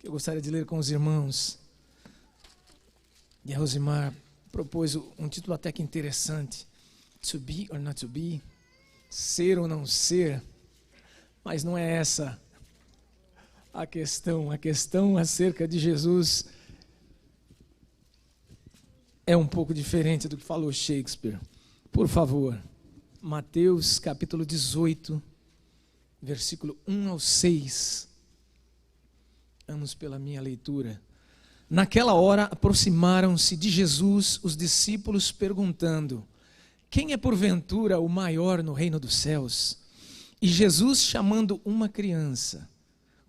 que eu gostaria de ler com os irmãos. E a Rosimar propôs um título até que interessante: To be or not to be? Ser ou não ser? Mas não é essa a questão. A questão acerca de Jesus é um pouco diferente do que falou Shakespeare. Por favor, Mateus capítulo 18, versículo 1 ao 6. Vamos pela minha leitura. Naquela hora aproximaram-se de Jesus os discípulos perguntando: quem é porventura o maior no reino dos céus? E Jesus, chamando uma criança,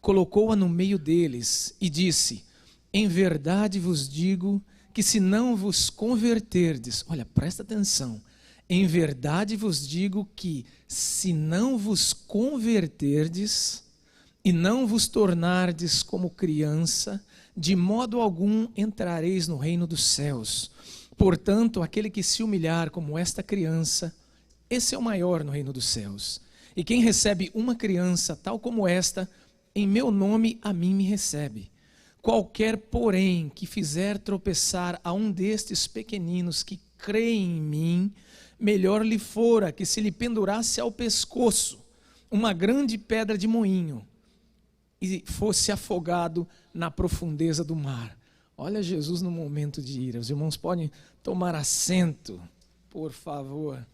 colocou-a no meio deles e disse: em verdade vos digo que se não vos converterdes, olha, presta atenção, em verdade vos digo que se não vos converterdes e não vos tornardes como criança, de modo algum entrareis no reino dos céus. Portanto, aquele que se humilhar como esta criança, esse é o maior no reino dos céus. E quem recebe uma criança tal como esta, em meu nome a mim me recebe. Qualquer, porém, que fizer tropeçar a um destes pequeninos que creem em mim, melhor lhe fora que se lhe pendurasse ao pescoço uma grande pedra de moinho e fosse afogado na profundeza do mar. Olha Jesus no momento de ira. Os irmãos podem tomar assento, por favor.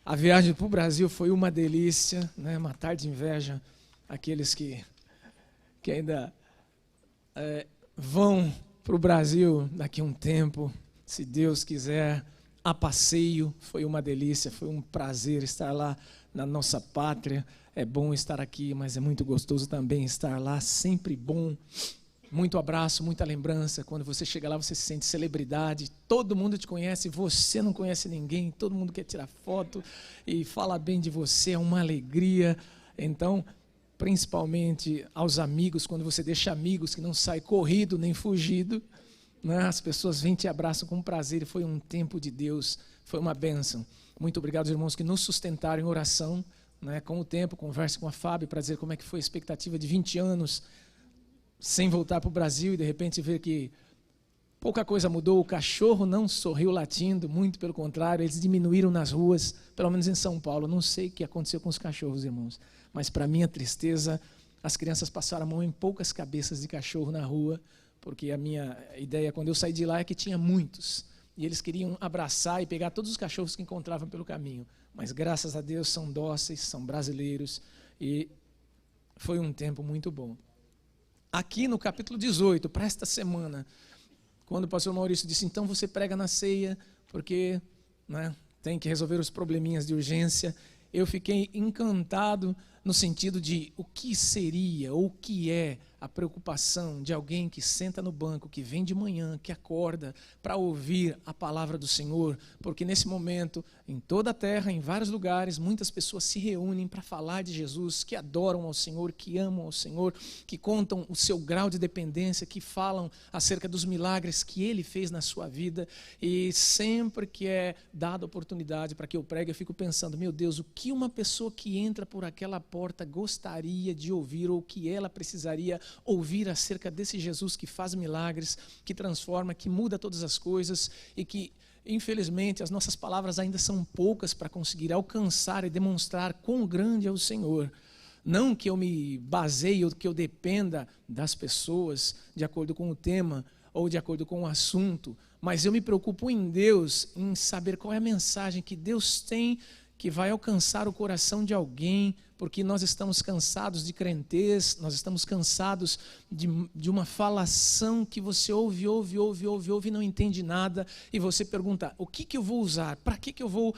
A viagem para o Brasil foi uma delícia, né? Matar de inveja aqueles que ainda vão para o Brasil daqui a um tempo, se Deus quiser, a passeio. Foi uma delícia, foi um prazer estar lá na nossa pátria. É bom estar aqui, mas é muito gostoso também estar lá, sempre bom. Muito abraço, muita lembrança. Quando você chega lá, você se sente celebridade, todo mundo te conhece, você não conhece ninguém, todo mundo quer tirar foto e fala bem de você, é uma alegria. Então, principalmente aos amigos, quando você deixa amigos que não sai corrido nem fugido, né? As pessoas vêm e te abraçam com prazer, e foi um tempo de Deus, foi uma bênção. Muito obrigado aos irmãos que nos sustentaram em oração, né? Com o tempo, converse com a Fábio para dizer como é que foi a expectativa de 20 anos sem voltar para o Brasil e de repente ver que pouca coisa mudou. O cachorro não sorriu latindo, muito pelo contrário, eles diminuíram nas ruas, pelo menos em São Paulo. Não sei o que aconteceu com os cachorros, irmãos, mas para minha tristeza, as crianças passaram a mão em poucas cabeças de cachorro na rua, porque a minha ideia quando eu saí de lá é que tinha muitos, e eles queriam abraçar e pegar todos os cachorros que encontravam pelo caminho, mas graças a Deus são dóceis, são brasileiros, e foi um tempo muito bom. Aqui no capítulo 18, para esta semana, quando o pastor Maurício disse, então você prega na ceia, porque, né, tem que resolver os probleminhas de urgência, eu fiquei encantado no sentido de o que seria, ou o que é a preocupação de alguém que senta no banco, que vem de manhã, que acorda para ouvir a palavra do Senhor, porque nesse momento, em toda a terra, em vários lugares, muitas pessoas se reúnem para falar de Jesus, que adoram ao Senhor, que amam ao Senhor, que contam o seu grau de dependência, que falam acerca dos milagres que Ele fez na sua vida, e sempre que é dada oportunidade para que eu pregue, eu fico pensando, meu Deus, o que uma pessoa que entra por aquela porta gostaria de ouvir, ou que ela precisaria ouvir acerca desse Jesus que faz milagres, que transforma, que muda todas as coisas, e que infelizmente as nossas palavras ainda são poucas para conseguir alcançar e demonstrar quão grande é o Senhor. Não que eu me baseie ou que eu dependa das pessoas de acordo com o tema ou de acordo com o assunto, mas eu me preocupo em Deus, em saber qual é a mensagem que Deus tem que vai alcançar o coração de alguém, porque nós estamos cansados de crentez, nós estamos cansados de uma falação que você ouve e não entende nada, e você pergunta, o que eu vou usar? Para que eu vou,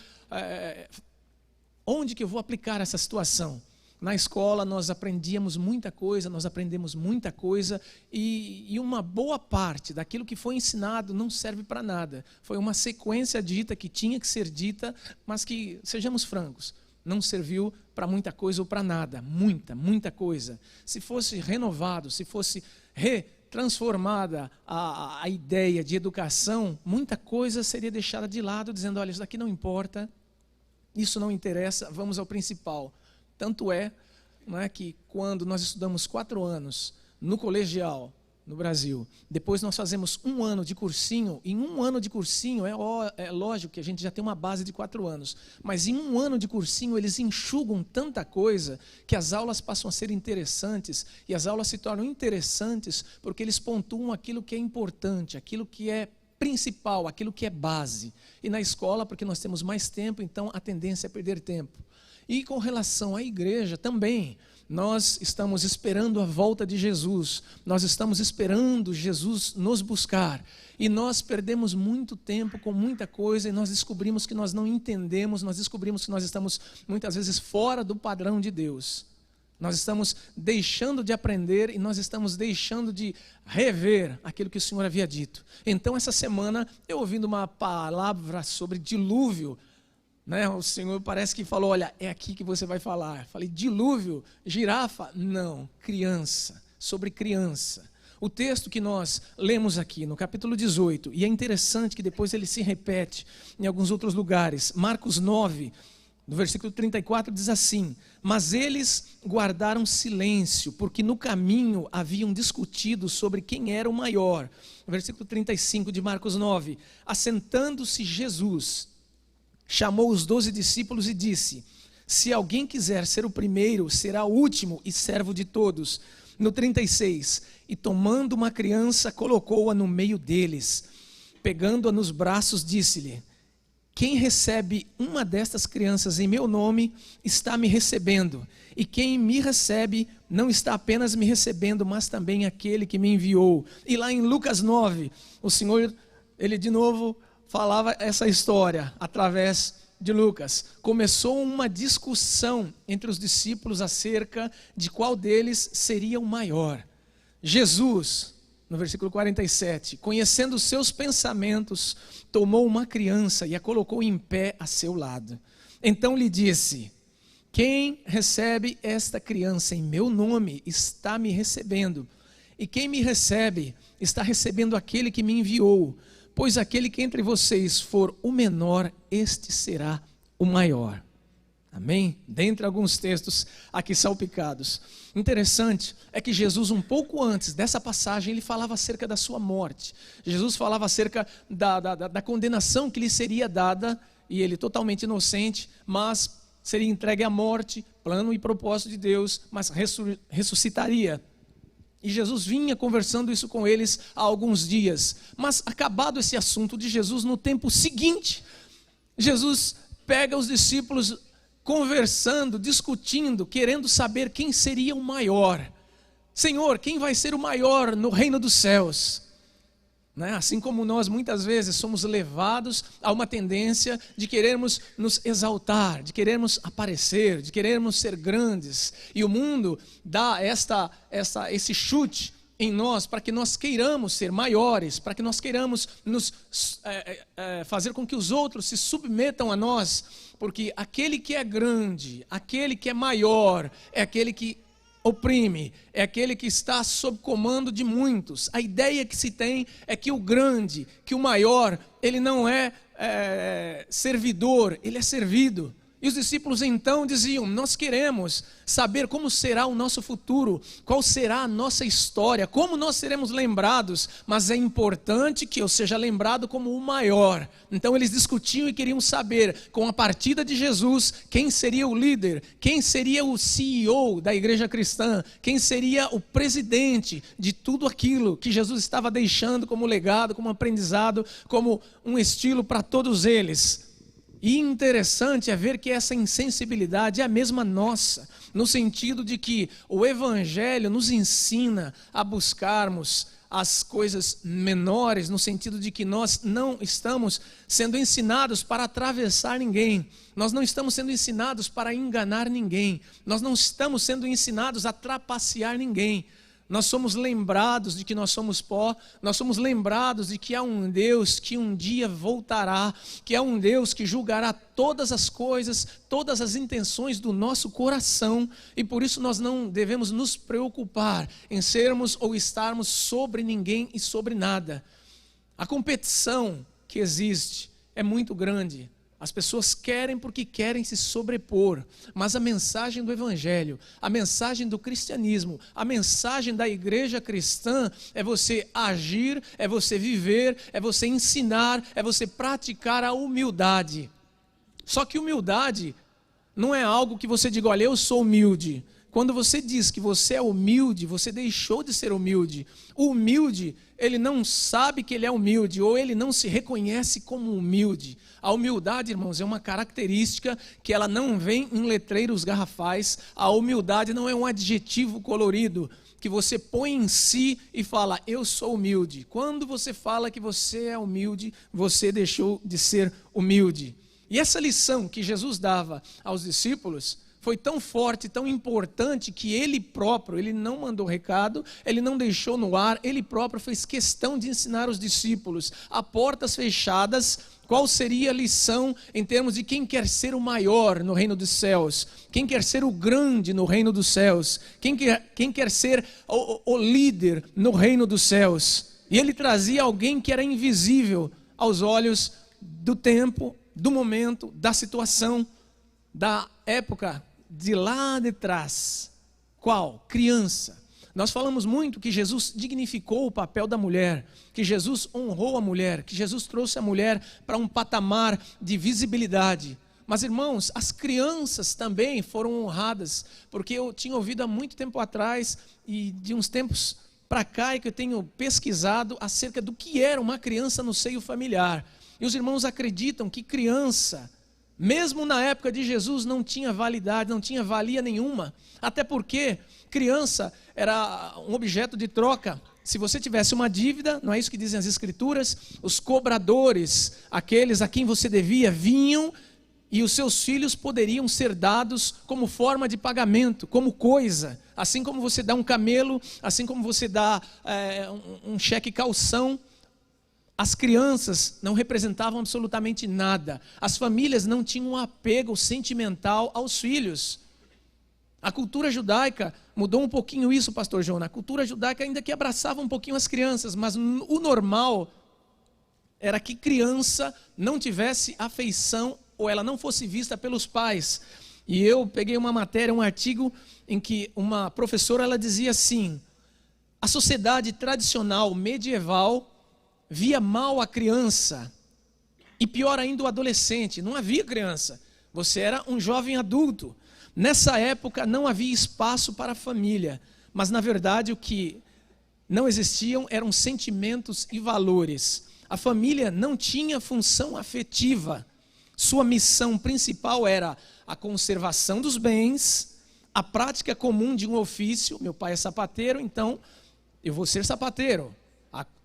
onde que eu vou aplicar essa situação? Na escola nós aprendemos muita coisa, nós aprendemos muita coisa, e uma boa parte daquilo que foi ensinado não serve para nada. Foi uma sequência dita que tinha que ser dita, mas que, sejamos francos, não serviu para muita coisa ou para nada. Muita coisa. Se fosse renovado, se fosse retransformada a ideia de educação, muita coisa seria deixada de lado, dizendo, olha, isso daqui não importa, isso não interessa, vamos ao principal. Tanto é, não é, que quando nós estudamos 4 anos no colegial, no Brasil. Depois nós fazemos 1 ano de cursinho. Em 1 ano de cursinho, é lógico que a gente já tem uma base de 4 anos, mas em 1 ano de cursinho eles enxugam tanta coisa que as aulas passam a ser interessantes, e as aulas se tornam interessantes porque eles pontuam aquilo que é importante, aquilo que é principal, aquilo que é base. E na escola, porque nós temos mais tempo, então a tendência é perder tempo. E com relação à igreja também, nós estamos esperando a volta de Jesus, nós estamos esperando Jesus nos buscar, e nós perdemos muito tempo com muita coisa, e nós descobrimos que nós não entendemos, nós descobrimos que nós estamos muitas vezes fora do padrão de Deus. Nós estamos deixando de aprender e nós estamos deixando de rever aquilo que o Senhor havia dito. Então essa semana, eu ouvindo uma palavra sobre dilúvio, o Senhor parece que falou, olha, é aqui que você vai falar. Falei, dilúvio, girafa? Não, criança, sobre criança. O texto que nós lemos aqui no capítulo 18, e é interessante que depois ele se repete em alguns outros lugares. Marcos 9, no versículo 34 diz assim: mas eles guardaram silêncio, porque no caminho haviam discutido sobre quem era o maior. Versículo 35 de Marcos 9, assentando-se Jesus, chamou os 12 discípulos e disse: se alguém quiser ser o primeiro, será o último e servo de todos. No 36, e tomando uma criança, colocou-a no meio deles. Pegando-a nos braços, disse-lhe: quem recebe uma destas crianças em meu nome, está me recebendo. E quem me recebe, não está apenas me recebendo, mas também aquele que me enviou. E lá em Lucas 9, o Senhor, ele de novo falava essa história através de Lucas. Começou uma discussão entre os discípulos acerca de qual deles seria o maior. Jesus, no versículo 47, conhecendo os seus pensamentos, tomou uma criança e a colocou em pé a seu lado. Então lhe disse: quem recebe esta criança em meu nome, está me recebendo. E quem me recebe, está recebendo aquele que me enviou. Pois aquele que entre vocês for o menor, este será o maior. Amém? Dentre alguns textos aqui salpicados. Interessante é que Jesus, um pouco antes dessa passagem, ele falava acerca da sua morte. Jesus falava acerca da condenação que lhe seria dada, e ele totalmente inocente, mas seria entregue à morte, plano e propósito de Deus, mas ressuscitaria. E Jesus vinha conversando isso com eles há alguns dias. Mas acabado esse assunto de Jesus, no tempo seguinte, Jesus pega os discípulos conversando, discutindo, querendo saber quem seria o maior. Senhor, quem vai ser o maior no reino dos céus? Assim como nós muitas vezes somos levados a uma tendência de querermos nos exaltar, de querermos aparecer, de querermos ser grandes, e o mundo dá esse chute em nós para que nós queiramos ser maiores, para que nós queiramos fazer com que os outros se submetam a nós, porque aquele que é grande, aquele que é maior, é aquele que oprime, é aquele que está sob comando de muitos. A ideia que se tem é que o grande, que o maior, ele não é servidor, ele é servido. E os discípulos então diziam: nós queremos saber como será o nosso futuro, qual será a nossa história, como nós seremos lembrados, mas é importante que eu seja lembrado como o maior. Então eles discutiam e queriam saber, com a partida de Jesus, quem seria o líder, quem seria o CEO da igreja cristã, quem seria o presidente de tudo aquilo que Jesus estava deixando como legado, como aprendizado, como um estilo para todos eles. E interessante é ver que essa insensibilidade é a mesma nossa, no sentido de que o Evangelho nos ensina a buscarmos as coisas menores, no sentido de que nós não estamos sendo ensinados para atravessar ninguém, nós não estamos sendo ensinados para enganar ninguém, nós não estamos sendo ensinados a trapacear ninguém. Nós somos lembrados de que nós somos pó, nós somos lembrados de que há um Deus que um dia voltará, que há um Deus que julgará todas as coisas, todas as intenções do nosso coração, e por isso nós não devemos nos preocupar em sermos ou estarmos sobre ninguém e sobre nada. A competição que existe é muito grande. As pessoas querem porque querem se sobrepor, mas a mensagem do Evangelho, a mensagem do cristianismo, a mensagem da igreja cristã é você agir, é você viver, é você ensinar, é você praticar a humildade. Só que humildade não é algo que você diga, olha, eu sou humilde. Quando você diz que você é humilde, você deixou de ser humilde. O humilde, ele não sabe que ele é humilde, ou ele não se reconhece como humilde. A humildade, irmãos, é uma característica que ela não vem em letreiros garrafais. A humildade não é um adjetivo colorido que você põe em si e fala, eu sou humilde. Quando você fala que você é humilde, você deixou de ser humilde. E essa lição que Jesus dava aos discípulos foi tão forte, tão importante, que ele próprio, ele não mandou recado, ele não deixou no ar, ele próprio fez questão de ensinar os discípulos, a portas fechadas, qual seria a lição em termos de quem quer ser o maior no reino dos céus, quem quer ser o grande no reino dos céus, quem quer ser o líder no reino dos céus. E ele trazia alguém que era invisível aos olhos do tempo, do momento, da situação, da época de lá de trás. Qual? Criança. Nós falamos muito que Jesus dignificou o papel da mulher, que Jesus honrou a mulher, que Jesus trouxe a mulher para um patamar de visibilidade. Mas, irmãos, as crianças também foram honradas, porque eu tinha ouvido há muito tempo atrás, e de uns tempos para cá, que eu tenho pesquisado acerca do que era uma criança no seio familiar. E os irmãos acreditam que criança, mesmo na época de Jesus, não tinha validade, não tinha valia nenhuma. Até porque criança era um objeto de troca. Se você tivesse uma dívida, não é isso que dizem as Escrituras? Os cobradores, aqueles a quem você devia, vinham e os seus filhos poderiam ser dados como forma de pagamento, como coisa. Assim como você dá um camelo, assim como você dá um cheque calção. As crianças não representavam absolutamente nada. As famílias não tinham um apego sentimental aos filhos. A cultura judaica mudou um pouquinho isso, pastor Jonas. A cultura judaica ainda que abraçava um pouquinho as crianças, mas o normal era que criança não tivesse afeição ou ela não fosse vista pelos pais. E eu peguei uma matéria, um artigo, em que uma professora ela dizia assim, a sociedade tradicional medieval via mal a criança, e pior ainda o adolescente. Não havia criança, você era um jovem adulto. Nessa época não havia espaço para a família, mas na verdade o que não existiam eram sentimentos e valores. A família não tinha função afetiva, sua missão principal era a conservação dos bens, a prática comum de um ofício. Meu pai é sapateiro, então eu vou ser sapateiro.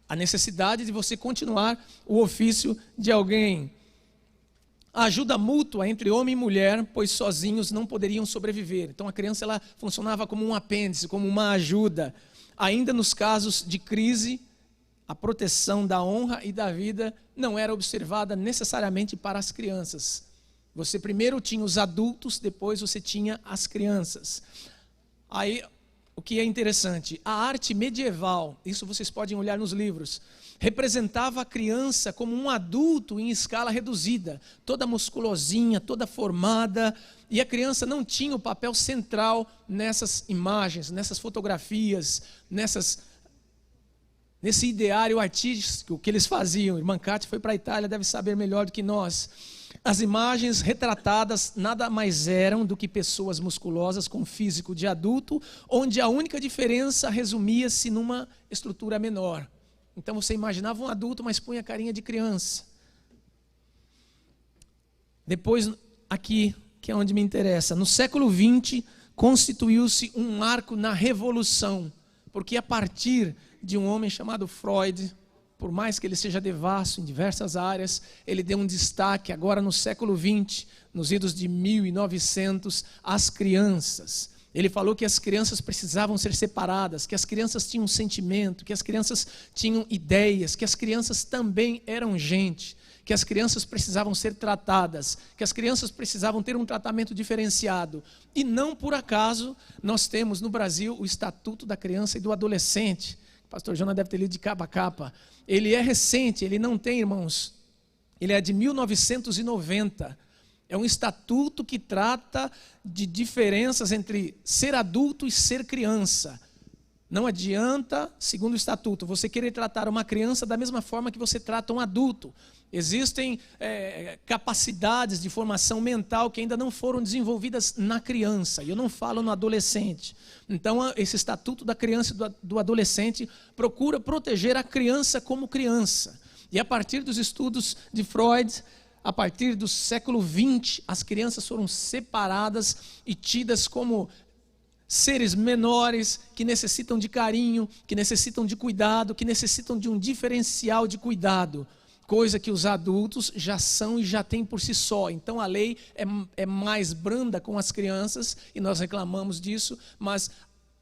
A necessidade de você continuar o ofício de alguém. A ajuda mútua entre homem e mulher, pois sozinhos não poderiam sobreviver. Então a criança ela funcionava como um apêndice, como uma ajuda. Ainda nos casos de crise, a proteção da honra e da vida não era observada necessariamente para as crianças. Você primeiro tinha os adultos, depois você tinha as crianças. Aí, o que é interessante, a arte medieval, isso vocês podem olhar nos livros, representava a criança como um adulto em escala reduzida, toda musculosinha, toda formada, e a criança não tinha o papel central nessas imagens, nessas fotografias, nesse ideário artístico que eles faziam. Irmã Cátia foi para a Itália, deve saber melhor do que nós. As imagens retratadas nada mais eram do que pessoas musculosas com físico de adulto, onde a única diferença resumia-se numa estrutura menor. Então você imaginava um adulto, mas punha a carinha de criança. Depois, aqui, que é onde me interessa, no século XX, constituiu-se um marco na revolução, porque a partir de um homem chamado Freud, por mais que ele seja devasso em diversas áreas, ele deu um destaque agora no século XX, nos idos de 1900, às crianças. Ele falou que as crianças precisavam ser separadas, que as crianças tinham sentimento, que as crianças tinham ideias, que as crianças também eram gente, que as crianças precisavam ser tratadas, que as crianças precisavam ter um tratamento diferenciado. E não por acaso nós temos no Brasil o Estatuto da Criança e do Adolescente. O pastor Jonas deve ter lido de capa a capa. Ele é recente, ele não tem, irmãos, Ele é de 1990. É um estatuto que trata de diferenças entre ser adulto e ser criança. Não adianta, segundo o estatuto, você querer tratar uma criança da mesma forma que você trata um adulto. Existem capacidades de formação mental que ainda não foram desenvolvidas na criança, e eu não falo no adolescente. Então, esse estatuto da criança e do adolescente procura proteger a criança como criança. E a partir dos estudos de Freud, a partir do século XX, as crianças foram separadas e tidas como seres menores que necessitam de carinho, que necessitam de cuidado, que necessitam de um diferencial de cuidado, coisa que os adultos já são e já têm por si só. Então a lei é mais branda com as crianças e nós reclamamos disso, mas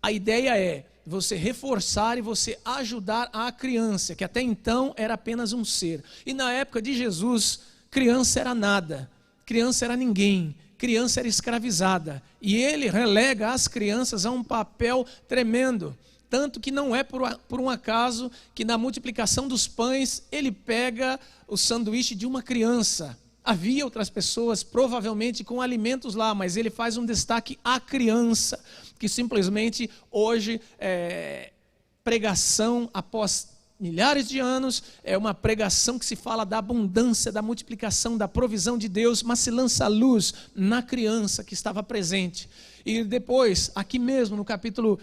a ideia é você reforçar e você ajudar a criança, que até então era apenas um ser. E na época de Jesus, criança era nada, criança era ninguém, criança era escravizada. E ele relega as crianças a um papel tremendo. Tanto que não é por um acaso que na multiplicação dos pães ele pega o sanduíche de uma criança. Havia outras pessoas provavelmente com alimentos lá, mas ele faz um destaque à criança, que simplesmente hoje pregação após milhares de anos, é uma pregação que se fala da abundância, da multiplicação, da provisão de Deus, mas se lança a luz na criança que estava presente. E depois, aqui mesmo no capítulo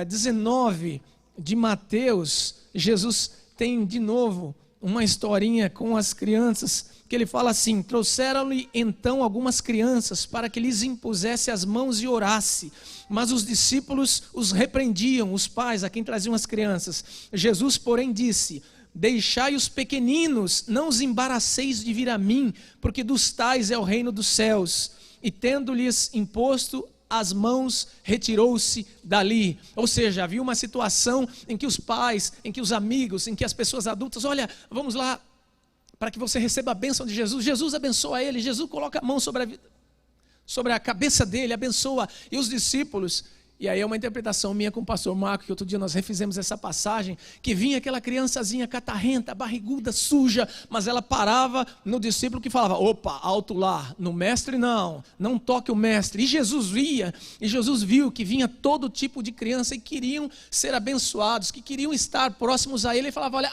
19 de Mateus, Jesus tem de novo uma historinha com as crianças, que ele fala assim: trouxeram-lhe então algumas crianças para que lhes impusesse as mãos e orasse, mas os discípulos os repreendiam, os pais a quem traziam as crianças. Jesus, porém, disse: deixai os pequeninos, não os embaraceis de vir a mim, porque dos tais é o reino dos céus. E tendo-lhes imposto as mãos, retirou-se dali. Ou seja, havia uma situação em que os pais, em que os amigos, em que as pessoas adultas, olha, vamos lá, para que você receba a bênção de Jesus. Jesus abençoa ele, Jesus coloca a mão sobre a cabeça dele, abençoa. E os discípulos, e aí é uma interpretação minha com o pastor Marco, que outro dia nós refizemos essa passagem, que vinha aquela criançazinha catarrenta, barriguda, suja, mas ela parava no discípulo que falava: opa, alto lá, no mestre não toque o mestre. E Jesus via, e Jesus viu que vinha todo tipo de criança e queriam ser abençoados, que queriam estar próximos a ele, e falava: olha,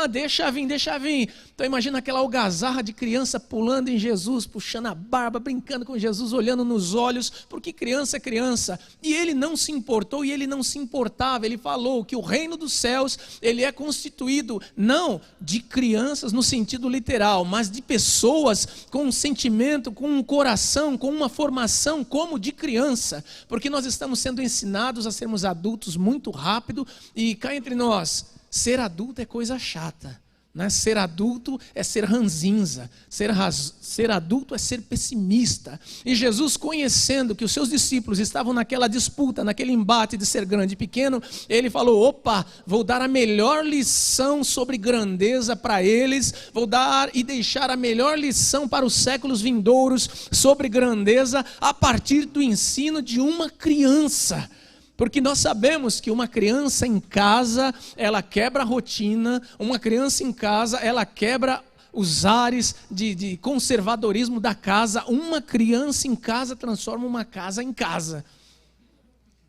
deixa vir. Então imagina aquela algazarra de criança pulando em Jesus, puxando a barba, brincando com Jesus, olhando nos olhos, porque criança é criança. E ele não se importou e ele não se importava. Ele falou que o reino dos céus, ele é constituído não de crianças no sentido literal, mas de pessoas com um sentimento, com um coração, com uma formação como de criança, porque nós estamos sendo ensinados a sermos adultos muito rápido. E cá entre nós, ser adulto é coisa chata, né? Ser adulto é ser ranzinza, ser adulto é ser pessimista. E Jesus, conhecendo que os seus discípulos estavam naquela disputa, naquele embate de ser grande e pequeno, ele falou: opa, vou dar a melhor lição sobre grandeza para eles, vou dar e deixar a melhor lição para os séculos vindouros sobre grandeza, a partir do ensino de uma criança. Porque nós sabemos que uma criança em casa, ela quebra a rotina, uma criança em casa, ela quebra os ares de conservadorismo da casa. Uma criança em casa transforma uma casa em casa.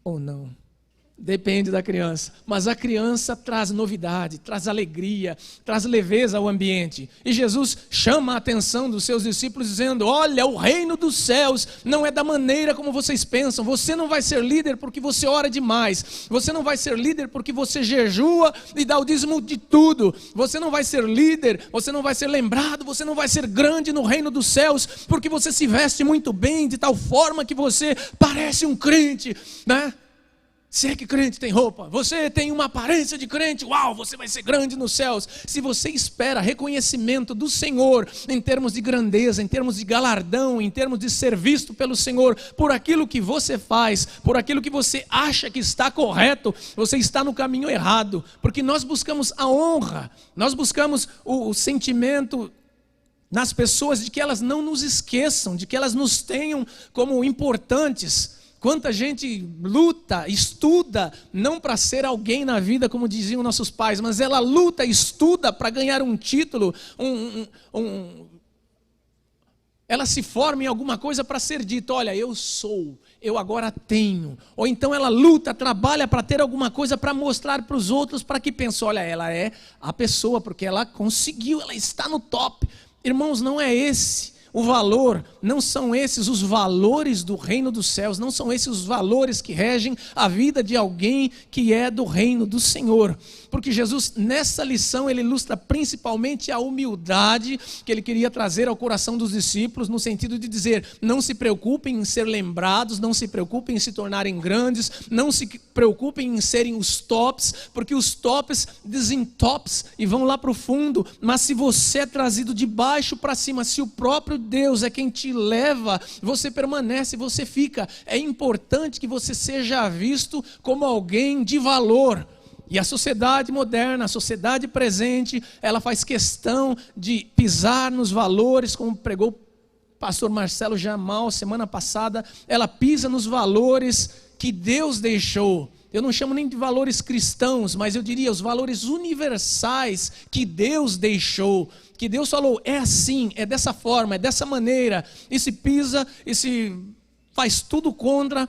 Ou não? Depende da criança, mas a criança traz novidade, traz alegria, traz leveza ao ambiente. E Jesus chama a atenção dos seus discípulos dizendo: olha, o reino dos céus não é da maneira como vocês pensam. Você não vai ser líder porque você ora demais, você não vai ser líder porque você jejua e dá o dízimo de tudo, você não vai ser líder, você não vai ser lembrado, você não vai ser grande no reino dos céus porque você se veste muito bem, de tal forma que você parece um crente, né? Se é que crente tem roupa, você tem uma aparência de crente, uau, você vai ser grande nos céus. Se você espera reconhecimento do Senhor em termos de grandeza, em termos de galardão, em termos de ser visto pelo Senhor por aquilo que você faz, por aquilo que você acha que está correto, você está no caminho errado. Porque nós buscamos a honra, nós buscamos o sentimento nas pessoas de que elas não nos esqueçam, de que elas nos tenham como importantes. Quanta gente luta, estuda, não para ser alguém na vida, como diziam nossos pais, mas ela luta, estuda para ganhar um título, ela se forma em alguma coisa para ser dito, olha, eu sou, eu agora tenho. Ou então ela luta, trabalha para ter alguma coisa para mostrar para os outros, para que pensem, olha, ela é a pessoa, porque ela conseguiu, ela está no top. Irmãos, não é esse o valor, não são esses os valores do reino dos céus, não são esses os valores que regem a vida de alguém que é do reino do Senhor. Porque Jesus, nessa lição, ele ilustra principalmente a humildade que ele queria trazer ao coração dos discípulos, no sentido de dizer, não se preocupem em ser lembrados, não se preocupem em se tornarem grandes, não se preocupem em serem os tops, porque os tops dizem tops e vão lá para o fundo, mas se você é trazido de baixo para cima, se o próprio Deus é quem te leva, você permanece, você fica. É importante que você seja visto como alguém de valor. E a sociedade moderna, a sociedade presente, ela faz questão de pisar nos valores, como pregou o pastor Marcelo Jamal semana passada, ela pisa nos valores que Deus deixou. Eu não chamo nem de valores cristãos, mas eu diria os valores universais que Deus deixou, que Deus falou, é assim, é dessa forma, é dessa maneira, e se pisa, e se faz tudo contra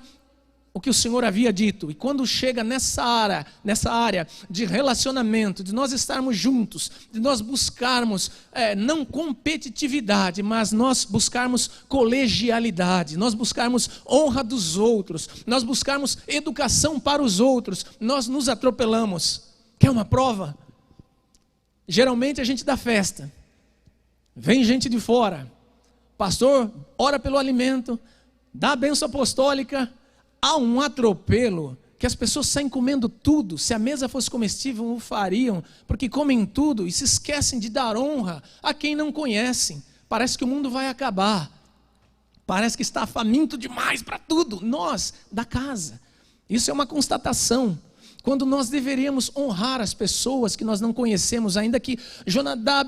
o que o Senhor havia dito. E quando chega nessa área de relacionamento, de nós estarmos juntos, de nós buscarmos não competitividade, mas nós buscarmos colegialidade, nós buscarmos honra dos outros, nós buscarmos educação para os outros, nós nos atropelamos. Quer uma prova? Geralmente a gente dá festa, vem gente de fora, pastor ora pelo alimento, dá a bênção apostólica. Há um atropelo que as pessoas saem comendo tudo. Se a mesa fosse comestível, o fariam, porque comem tudo e se esquecem de dar honra a quem não conhecem. Parece que o mundo vai acabar, parece que está faminto demais para tudo. Nós, da casa, isso é uma constatação, quando nós deveríamos honrar as pessoas que nós não conhecemos, ainda que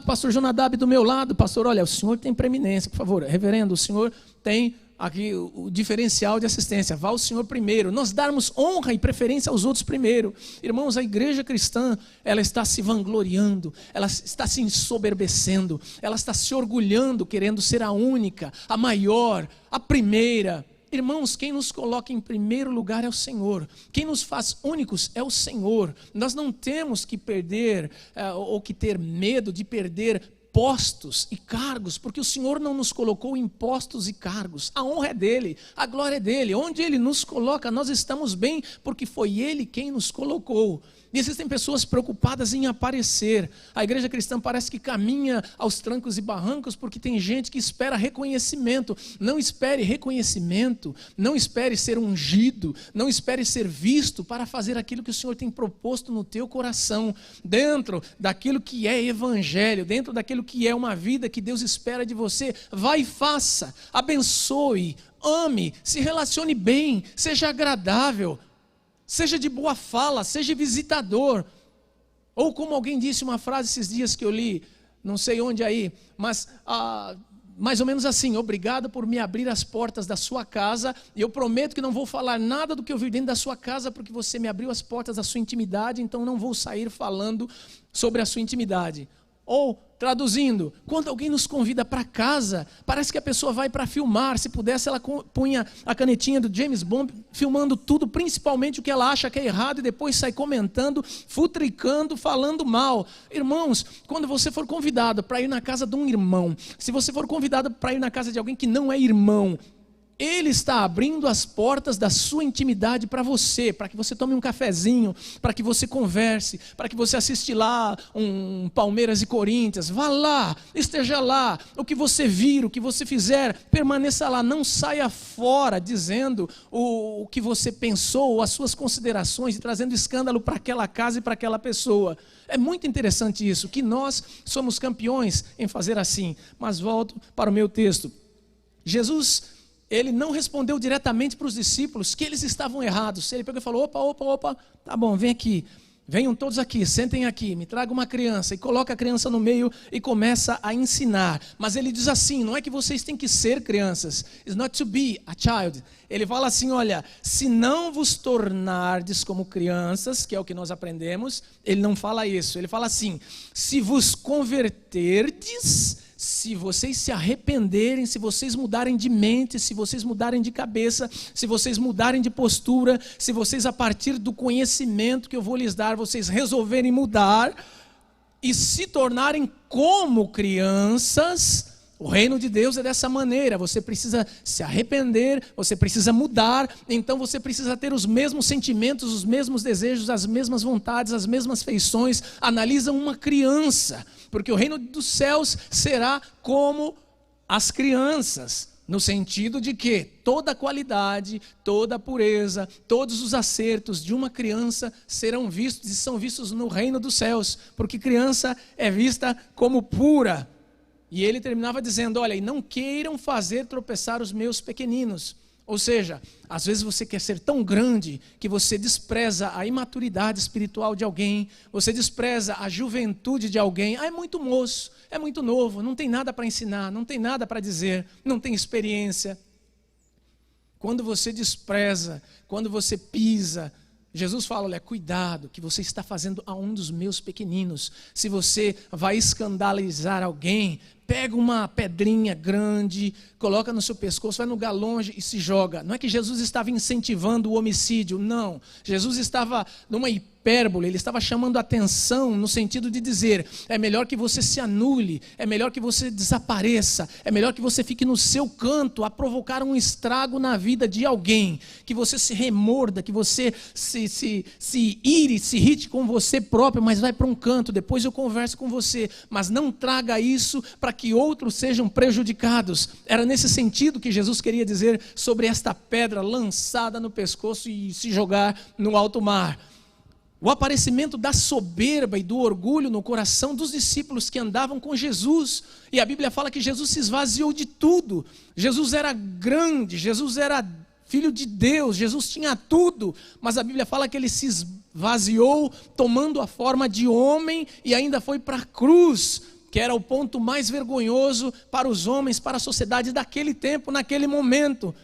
pastor Jonadab do meu lado, pastor, olha, o senhor tem preeminência, por favor, reverendo, o senhor tem aqui o diferencial de assistência, vá o Senhor primeiro, nós darmos honra e preferência aos outros primeiro. Irmãos, a igreja cristã, ela está se vangloriando, ela está se ensoberbecendo, ela está se orgulhando, querendo ser a única, a maior, a primeira. Irmãos, quem nos coloca em primeiro lugar é o Senhor, quem nos faz únicos é o Senhor. Nós não temos que perder, ou que ter medo de perder postos e cargos, porque o Senhor não nos colocou em postos e cargos. A honra é dele, a glória é dele. Onde ele nos coloca, nós estamos bem, porque foi ele quem nos colocou. E existem pessoas preocupadas em aparecer. A igreja cristã parece que caminha aos trancos e barrancos, porque tem gente que espera reconhecimento. Não espere reconhecimento, não espere ser ungido, não espere ser visto para fazer aquilo que o Senhor tem proposto no teu coração, dentro daquilo que é evangelho, dentro daquilo que é uma vida que Deus espera de você. Vai e faça, abençoe, ame, se relacione bem, seja agradável, seja de boa fala, seja visitador. Ou como alguém disse uma frase esses dias que eu li, não sei onde aí, mas mais ou menos assim: obrigado por me abrir as portas da sua casa, e eu prometo que não vou falar nada do que eu vi dentro da sua casa, porque você me abriu as portas da sua intimidade, então não vou sair falando sobre a sua intimidade. Ou, traduzindo, quando alguém nos convida para casa, parece que a pessoa vai para filmar. Se pudesse, ela punha a canetinha do James Bond, filmando tudo, principalmente o que ela acha que é errado, e depois sai comentando, futricando, falando mal. Irmãos, quando você for convidado para ir na casa de um irmão, se você for convidado para ir na casa de alguém que não é irmão, ele está abrindo as portas da sua intimidade para você, para que você tome um cafezinho, para que você converse, para que você assista lá um Palmeiras e Corinthians. Vá lá, esteja lá. O que você vir, o que você fizer, permaneça lá. Não saia fora dizendo o que você pensou, ou as suas considerações, e trazendo escândalo para aquela casa e para aquela pessoa. É muito interessante isso, que nós somos campeões em fazer assim. Mas volto para o meu texto. Jesus, ele não respondeu diretamente para os discípulos que eles estavam errados. Ele pegou e falou: opa, tá bom, vem aqui. venham todos aqui, sentem aqui, me traga uma criança, e coloca a criança no meio e começa a ensinar. Mas ele diz assim, não é que vocês têm que ser crianças, it's not to be a child. Ele fala assim, olha, se não vos tornardes como crianças, que é o que nós aprendemos, ele não fala isso, ele fala assim, se vos converterdes, se vocês se arrependerem, se vocês mudarem de mente, se vocês mudarem de cabeça, se vocês mudarem de postura, se vocês a partir do conhecimento que eu vou lhes dar, vocês resolverem mudar e se tornarem como crianças, o reino de Deus é dessa maneira, você precisa se arrepender, você precisa mudar, então você precisa ter os mesmos sentimentos, os mesmos desejos, as mesmas vontades, as mesmas feições. Analisa uma criança, porque o reino dos céus será como as crianças, no sentido de que toda a qualidade, toda a pureza, todos os acertos de uma criança serão vistos e são vistos no reino dos céus, porque criança é vista como pura. E ele terminava dizendo, olha, e não queiram fazer tropeçar os meus pequeninos. Ou seja, às vezes você quer ser tão grande que você despreza a imaturidade espiritual de alguém, você despreza a juventude de alguém. Ah, é muito moço, é muito novo, não tem nada para ensinar, não tem nada para dizer, não tem experiência. Quando você despreza, quando você pisa, Jesus fala, olha, cuidado que você está fazendo a um dos meus pequeninos. Se você vai escandalizar alguém, pega uma pedrinha grande, coloca no seu pescoço, vai no lugar longe e se joga. Não é que Jesus estava incentivando o homicídio, não. Jesus estava numa hipérbole, ele estava chamando a atenção no sentido de dizer, é melhor que você se anule, é melhor que você desapareça, é melhor que você fique no seu canto a provocar um estrago na vida de alguém, que você se remorda, que você se ire, se irrite com você próprio, mas vai para um canto, depois eu converso com você, mas não traga isso para que outros sejam prejudicados. Era nesse sentido que Jesus queria dizer sobre esta pedra lançada no pescoço e se jogar no alto mar. O aparecimento da soberba e do orgulho no coração dos discípulos que andavam com Jesus. E a Bíblia fala que Jesus se esvaziou de tudo. Jesus era grande, Jesus era filho de Deus, Jesus tinha tudo. Mas a Bíblia fala que ele se esvaziou tomando a forma de homem e ainda foi para a cruz, que era o ponto mais vergonhoso para os homens, para a sociedade daquele tempo, naquele momento.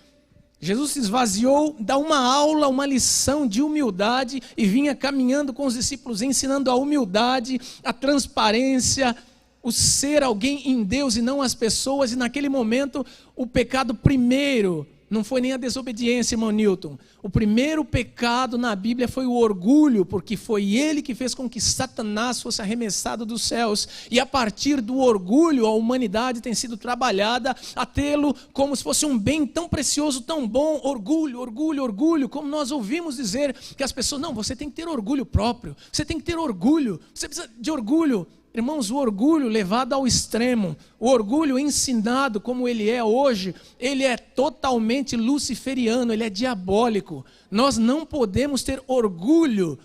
Jesus se esvaziou, dá uma aula, uma lição de humildade e vinha caminhando com os discípulos, ensinando a humildade, a transparência, o ser alguém em Deus e não as pessoas. E naquele momento, o pecado primeiro não foi nem a desobediência, irmão Newton. O primeiro pecado na Bíblia foi o orgulho, porque foi ele que fez com que Satanás fosse arremessado dos céus. E a partir do orgulho, a humanidade tem sido trabalhada a tê-lo como se fosse um bem tão precioso, tão bom. Orgulho, orgulho, orgulho. Como nós ouvimos dizer que as pessoas, não, você tem que ter orgulho próprio, você tem que ter orgulho, você precisa de orgulho. Irmãos, o orgulho levado ao extremo, o orgulho ensinado como ele é hoje, ele é totalmente luciferiano, ele é diabólico. Nós não podemos ter orgulho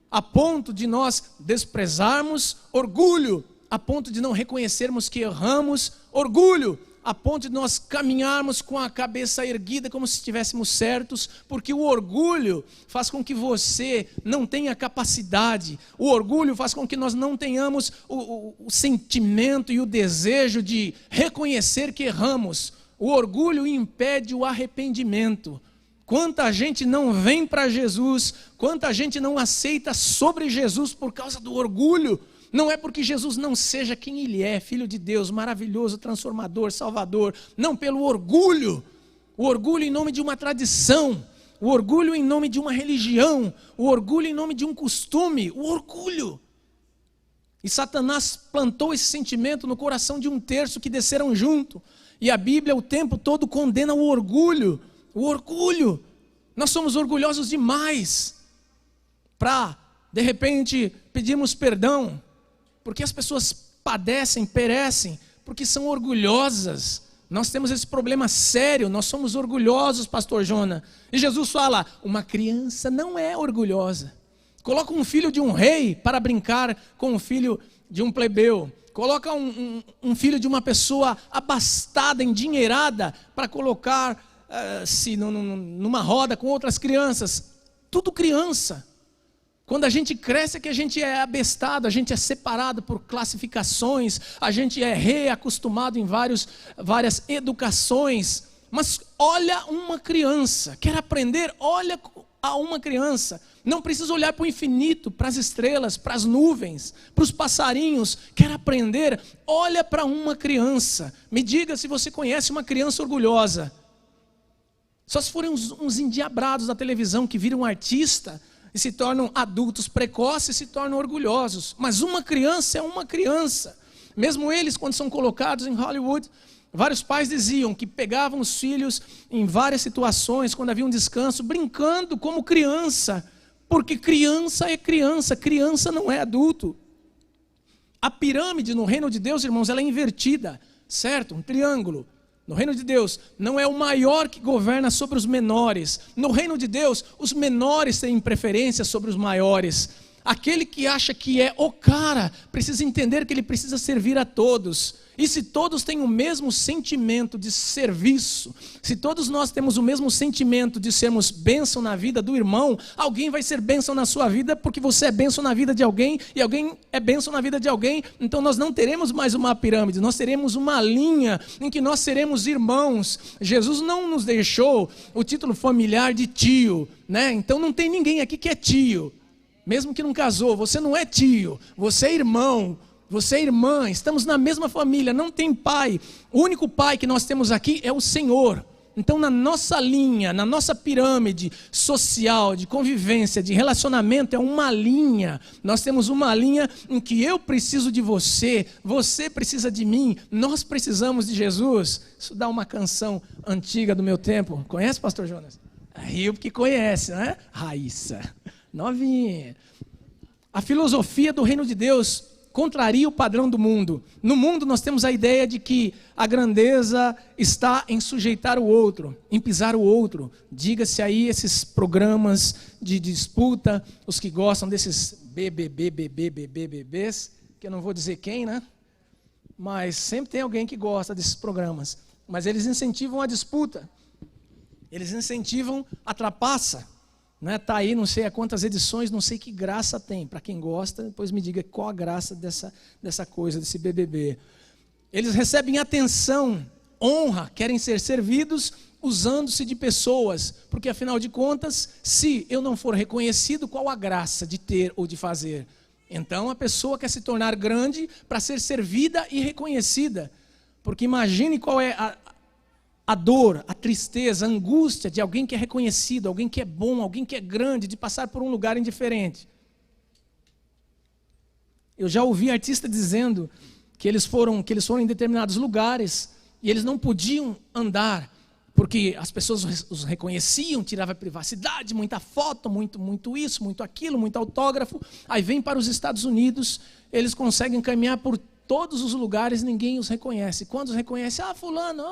a ponto de nós desprezarmos, orgulho a ponto de não reconhecermos que erramos, orgulho a ponto de nós caminharmos com a cabeça erguida como se estivéssemos certos, porque o orgulho faz com que você não tenha capacidade, o orgulho faz com que nós não tenhamos o sentimento e o desejo de reconhecer que erramos. O orgulho impede o arrependimento. Quanta gente não vem para Jesus, quanta gente não aceita sobre Jesus por causa do orgulho. Não é porque Jesus não seja quem ele é, Filho de Deus, maravilhoso, transformador, salvador. Não, pelo orgulho. O orgulho em nome de uma tradição. O orgulho em nome de uma religião. O orgulho em nome de um costume. O orgulho. E Satanás plantou esse sentimento no coração de um terço que desceram junto. E a Bíblia o tempo todo condena o orgulho. O orgulho. Nós somos orgulhosos demais para, de repente, pedirmos perdão. Porque as pessoas padecem, perecem, porque são orgulhosas. Nós temos esse problema sério, nós somos orgulhosos, pastor Jona. E Jesus fala, uma criança não é orgulhosa. Coloca um filho de um rei para brincar com um filho de um plebeu. Coloca um filho de uma pessoa abastada, endinheirada, para colocar-se numa roda com outras crianças. Tudo criança. Quando a gente cresce é que a gente é abestado, a gente é separado por classificações, a gente é reacostumado em várias educações. Mas olha uma criança, quer aprender? Olha a uma criança. Não precisa olhar para o infinito, para as estrelas, para as nuvens, para os passarinhos. Quer aprender? Olha para uma criança. Me diga se você conhece uma criança orgulhosa. Só se forem uns endiabrados da televisão que viram um artista e se tornam adultos precoces e se tornam orgulhosos. Mas uma criança é uma criança. Mesmo eles, quando são colocados em Hollywood, vários pais diziam que pegavam os filhos em várias situações, quando havia um descanso, brincando como criança. Porque criança é criança, criança não é adulto. A pirâmide no reino de Deus, irmãos, ela é invertida, certo? Um triângulo. No reino de Deus, não é o maior que governa sobre os menores. No reino de Deus, os menores têm preferência sobre os maiores. Aquele que acha que é o cara, precisa entender que ele precisa servir a todos. E se todos têm o mesmo sentimento de serviço, se todos nós temos o mesmo sentimento de sermos bênção na vida do irmão, alguém vai ser bênção na sua vida, porque você é bênção na vida de alguém, e alguém é bênção na vida de alguém. Então nós não teremos mais uma pirâmide, nós teremos uma linha em que nós seremos irmãos. Jesus não nos deixou o título familiar de tio, né? Então não tem ninguém aqui que é tio, mesmo que não casou. Você não é tio, você é irmão. Você é irmã, estamos na mesma família, não tem pai. O único pai que nós temos aqui é o Senhor. Então, na nossa linha, na nossa pirâmide social, de convivência, de relacionamento, é uma linha. Nós temos uma linha em que eu preciso de você, você precisa de mim, nós precisamos de Jesus. Isso dá uma canção antiga do meu tempo. Conhece, pastor Jonas? Rio porque conhece, né? Raíssa, novinha. A filosofia do reino de Deus contraria o padrão do mundo. No mundo nós temos a ideia de que a grandeza está em sujeitar o outro, em pisar o outro. Diga-se aí esses programas de disputa, os que gostam desses BBBs, que eu não vou dizer quem, né? Mas sempre tem alguém que gosta desses programas. Mas eles incentivam a disputa, eles incentivam a trapaça. Está aí, não sei a quantas edições, não sei que graça tem. Para quem gosta, depois me diga qual a graça dessa coisa, desse BBB. Eles recebem atenção, honra, querem ser servidos usando-se de pessoas. Porque, afinal de contas, se eu não for reconhecido, qual a graça de ter ou de fazer? Então, a pessoa quer se tornar grande para ser servida e reconhecida. Porque imagine qual é a dor, a tristeza, a angústia de alguém que é reconhecido, alguém que é bom, alguém que é grande, de passar por um lugar indiferente. Eu já ouvi artistas dizendo que eles foram em determinados lugares e eles não podiam andar, porque as pessoas os reconheciam, tiravam a privacidade, muita foto, muito isso, muito aquilo, muito autógrafo. Aí vem para os Estados Unidos, eles conseguem caminhar por todos os lugares, ninguém os reconhece. Quando os reconhece, fulano,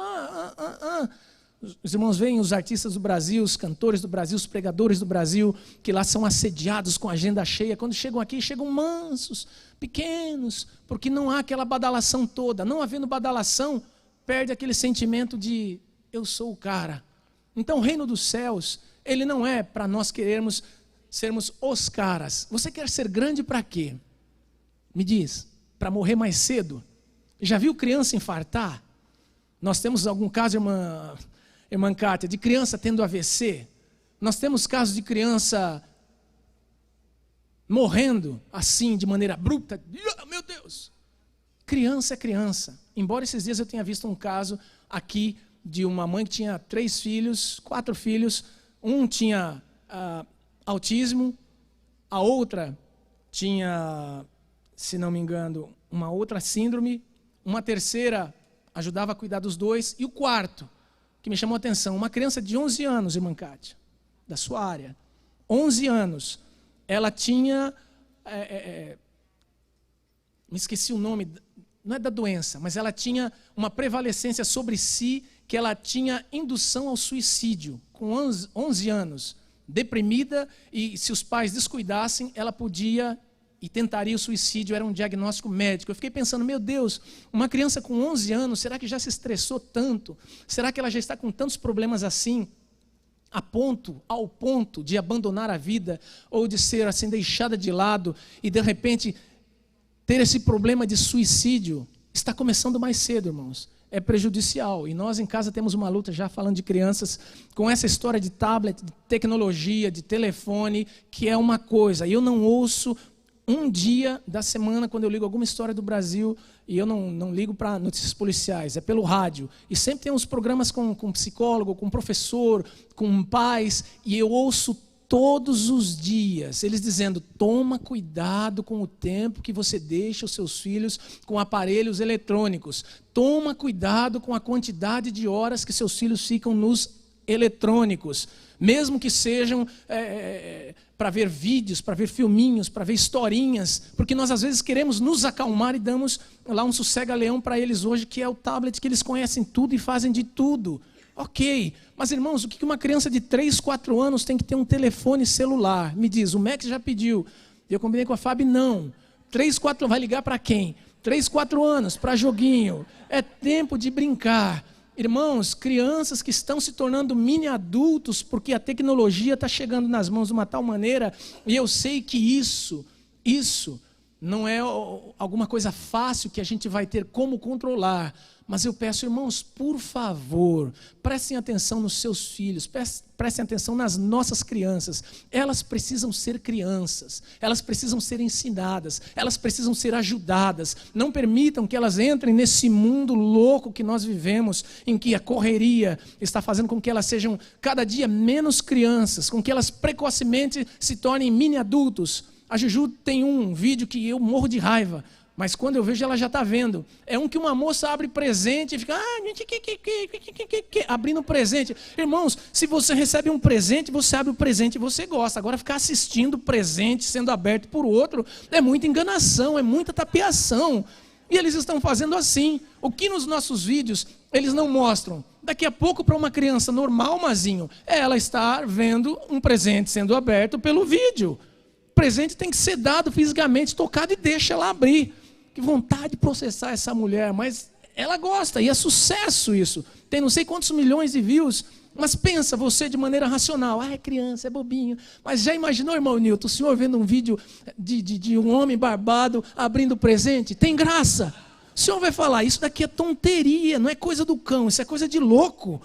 Os irmãos veem os artistas do Brasil, os cantores do Brasil, os pregadores do Brasil, que lá são assediados com a agenda cheia. Quando chegam aqui, chegam mansos, pequenos, porque não há aquela badalação toda. Não havendo badalação, perde aquele sentimento de eu sou o cara. Então o reino dos céus, ele não é para nós querermos sermos os caras. Você quer ser grande para quê? Me diz. Para morrer mais cedo? Já viu criança infartar? Nós temos algum caso, irmã Kátia, de criança tendo AVC? Nós temos casos de criança morrendo assim, de maneira abrupta. Meu Deus! Criança é criança. Embora esses dias eu tenha visto um caso aqui de uma mãe que tinha 4 filhos. Um tinha autismo, a outra tinha, se não me engano, uma outra síndrome, uma terceira ajudava a cuidar dos 2, e o quarto, que me chamou a atenção, uma criança de 11 anos, irmã Kátia, da sua área, 11 anos, ela tinha, me esqueci o nome, não é da doença, mas ela tinha uma prevalecência sobre si, que ela tinha indução ao suicídio, com 11 anos, deprimida, e se os pais descuidassem, ela podia e tentaria o suicídio. Era um diagnóstico médico. Eu fiquei pensando, meu Deus, uma criança com 11 anos, será que já se estressou tanto? Será que ela já está com tantos problemas assim? ao ponto de abandonar a vida ou de ser assim deixada de lado e de repente ter esse problema de suicídio, está começando mais cedo, irmãos. É prejudicial. E nós em casa temos uma luta, já falando de crianças, com essa história de tablet, de tecnologia, de telefone, que é uma coisa. E eu não ouço um dia da semana, quando eu ligo alguma história do Brasil, e eu não ligo para notícias policiais, é pelo rádio. E sempre tem uns programas com psicólogo, com professor, com pais, e eu ouço todos os dias eles dizendo: toma cuidado com o tempo que você deixa os seus filhos com aparelhos eletrônicos. Toma cuidado com a quantidade de horas que seus filhos ficam nos eletrônicos. Mesmo que sejam para ver vídeos, para ver filminhos, para ver historinhas, porque nós às vezes queremos nos acalmar e damos lá um sossega-leão para eles hoje, que é o tablet, que eles conhecem tudo e fazem de tudo. Ok, mas irmãos, o que uma criança de 3, 4 anos tem que ter um telefone celular? Me diz, o Max já pediu, eu combinei com a Fábio, não. 3, 4, vai ligar para quem? 3, 4 anos, para joguinho, é tempo de brincar. Irmãos, crianças que estão se tornando mini adultos porque a tecnologia está chegando nas mãos de uma tal maneira, e eu sei que isso não é alguma coisa fácil que a gente vai ter como controlar, mas eu peço, irmãos, por favor, prestem atenção nos seus filhos, prestem atenção nas nossas crianças. Elas precisam ser crianças, elas precisam ser ensinadas, elas precisam ser ajudadas. Não permitam que elas entrem nesse mundo louco que nós vivemos, em que a correria está fazendo com que elas sejam cada dia menos crianças, com que elas precocemente se tornem mini adultos. A Juju tem um vídeo que eu morro de raiva, mas quando eu vejo ela já está vendo. É um que uma moça abre presente e fica abrindo presente. Irmãos, se você recebe um presente, você abre o presente e você gosta. Agora ficar assistindo o presente sendo aberto por outro é muita enganação, é muita tapeação. E eles estão fazendo assim. O que nos nossos vídeos eles não mostram? Daqui a pouco, para uma criança normal, Mazinho, ela está vendo um presente sendo aberto pelo vídeo. O presente tem que ser dado fisicamente, tocado, e deixa ela abrir. Que vontade de processar essa mulher, mas ela gosta, e é sucesso isso. Tem não sei quantos milhões de views, mas pensa você de maneira racional. É criança, é bobinho. Mas já imaginou, irmão Nilton, o senhor vendo um vídeo de um homem barbado abrindo presente? Tem graça. O senhor vai falar, isso daqui é tonteria, não é coisa do cão, isso é coisa de louco.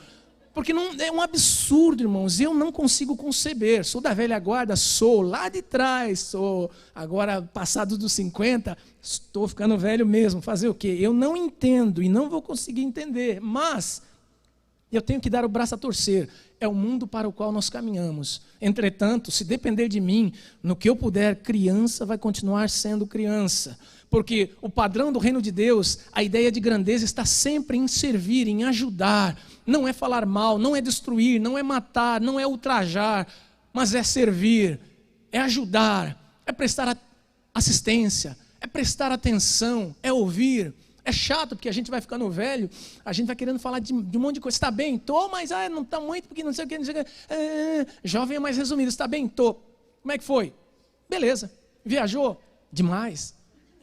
Porque não, é um absurdo, irmãos. Eu não consigo conceber. Sou da velha guarda, sou lá de trás, sou agora passado dos 50, estou ficando velho mesmo. Fazer o quê? Eu não entendo e não vou conseguir entender, mas eu tenho que dar o braço a torcer. É o mundo para o qual nós caminhamos. Entretanto, se depender de mim, no que eu puder, criança vai continuar sendo criança. Porque o padrão do reino de Deus, a ideia de grandeza está sempre em servir, em ajudar. Não é falar mal, não é destruir, não é matar, não é ultrajar, mas é servir, é ajudar, é prestar assistência, é prestar atenção, é ouvir. É chato, porque a gente vai ficando velho, a gente vai querendo falar de um monte de coisa. Está bem? Estou, mas não está muito, porque não sei o que, não sei o que. Jovem é mais resumido. Está bem? Estou. Como é que foi? Beleza. Viajou? Demais.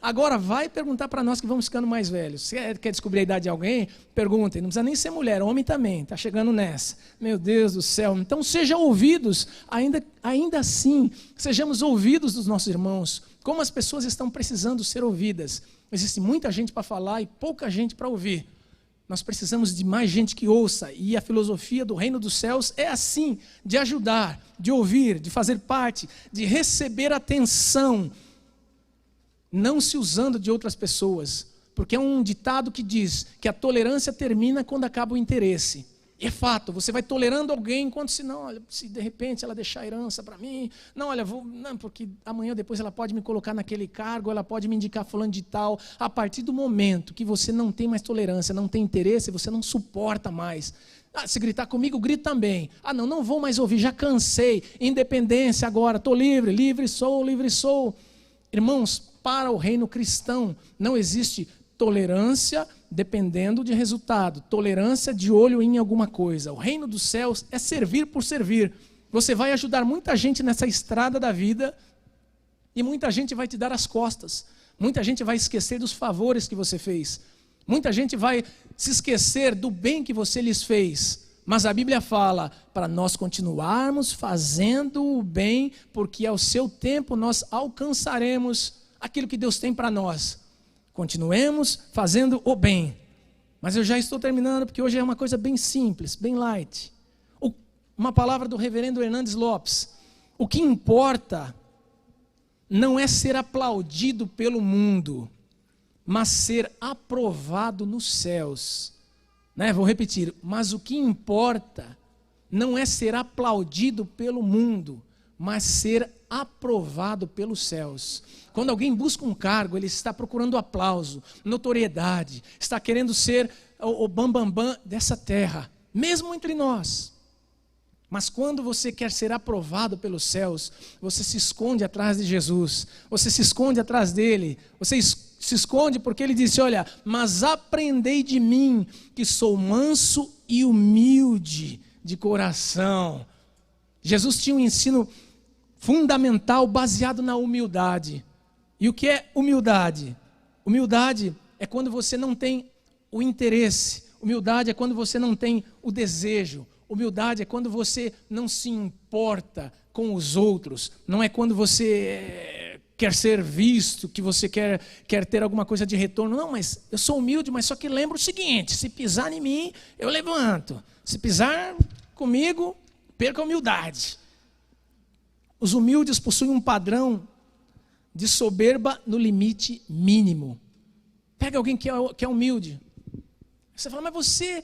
Agora vai perguntar para nós que vamos ficando mais velhos. Se quer descobrir a idade de alguém, perguntem. Não precisa nem ser mulher, homem também, está chegando nessa. Meu Deus do céu. Então sejam ouvidos, ainda assim, sejamos ouvidos dos nossos irmãos. Como as pessoas estão precisando ser ouvidas. Existe muita gente para falar e pouca gente para ouvir. Nós precisamos de mais gente que ouça. E a filosofia do reino dos céus é assim, de ajudar, de ouvir, de fazer parte, de receber atenção, não se usando de outras pessoas, porque é um ditado que diz que a tolerância termina quando acaba o interesse. E é fato, você vai tolerando alguém enquanto se de repente ela deixar a herança para mim, porque amanhã ou depois ela pode me colocar naquele cargo, ela pode me indicar fulano de tal. A partir do momento que você não tem mais tolerância, não tem interesse, você não suporta mais. Se gritar comigo, grito também. Não vou mais ouvir, já cansei. Independência agora, estou livre, livre sou. Irmãos, para o reino cristão não existe tolerância dependendo de resultado, tolerância de olho em alguma coisa. O reino dos céus é servir por servir. Você vai ajudar muita gente nessa estrada da vida e muita gente vai te dar as costas. Muita gente vai esquecer dos favores que você fez. Muita gente vai se esquecer do bem que você lhes fez. Mas a Bíblia fala para nós continuarmos fazendo o bem, porque ao seu tempo nós alcançaremos aquilo que Deus tem para nós. Continuemos fazendo o bem. Mas eu já estou terminando, porque hoje é uma coisa bem simples, bem light. Uma palavra do reverendo Hernandes Lopes. O que importa não é ser aplaudido pelo mundo, mas ser aprovado nos céus. Vou repetir, mas o que importa não é ser aplaudido pelo mundo, mas ser aprovado pelos céus. Quando alguém busca um cargo, ele está procurando aplauso, notoriedade, está querendo ser o bambambam dessa terra, mesmo entre nós. Mas quando você quer ser aprovado pelos céus, você se esconde atrás de Jesus, você se esconde atrás dele, você se esconde porque ele disse, olha, mas aprendei de mim, que sou manso e humilde de coração. Jesus tinha um ensino fundamental baseado na humildade. E o que é humildade? Humildade é quando você não tem o interesse, humildade é quando você não tem o desejo. Humildade é quando você não se importa com os outros, não é quando você quer ser visto, que você quer ter alguma coisa de retorno. Não, mas eu sou humilde, mas só que lembro o seguinte, se pisar em mim, eu levanto. Se pisar comigo, perca a humildade. Os humildes possuem um padrão de soberba no limite mínimo. Pega alguém que é humilde. Você fala, mas você...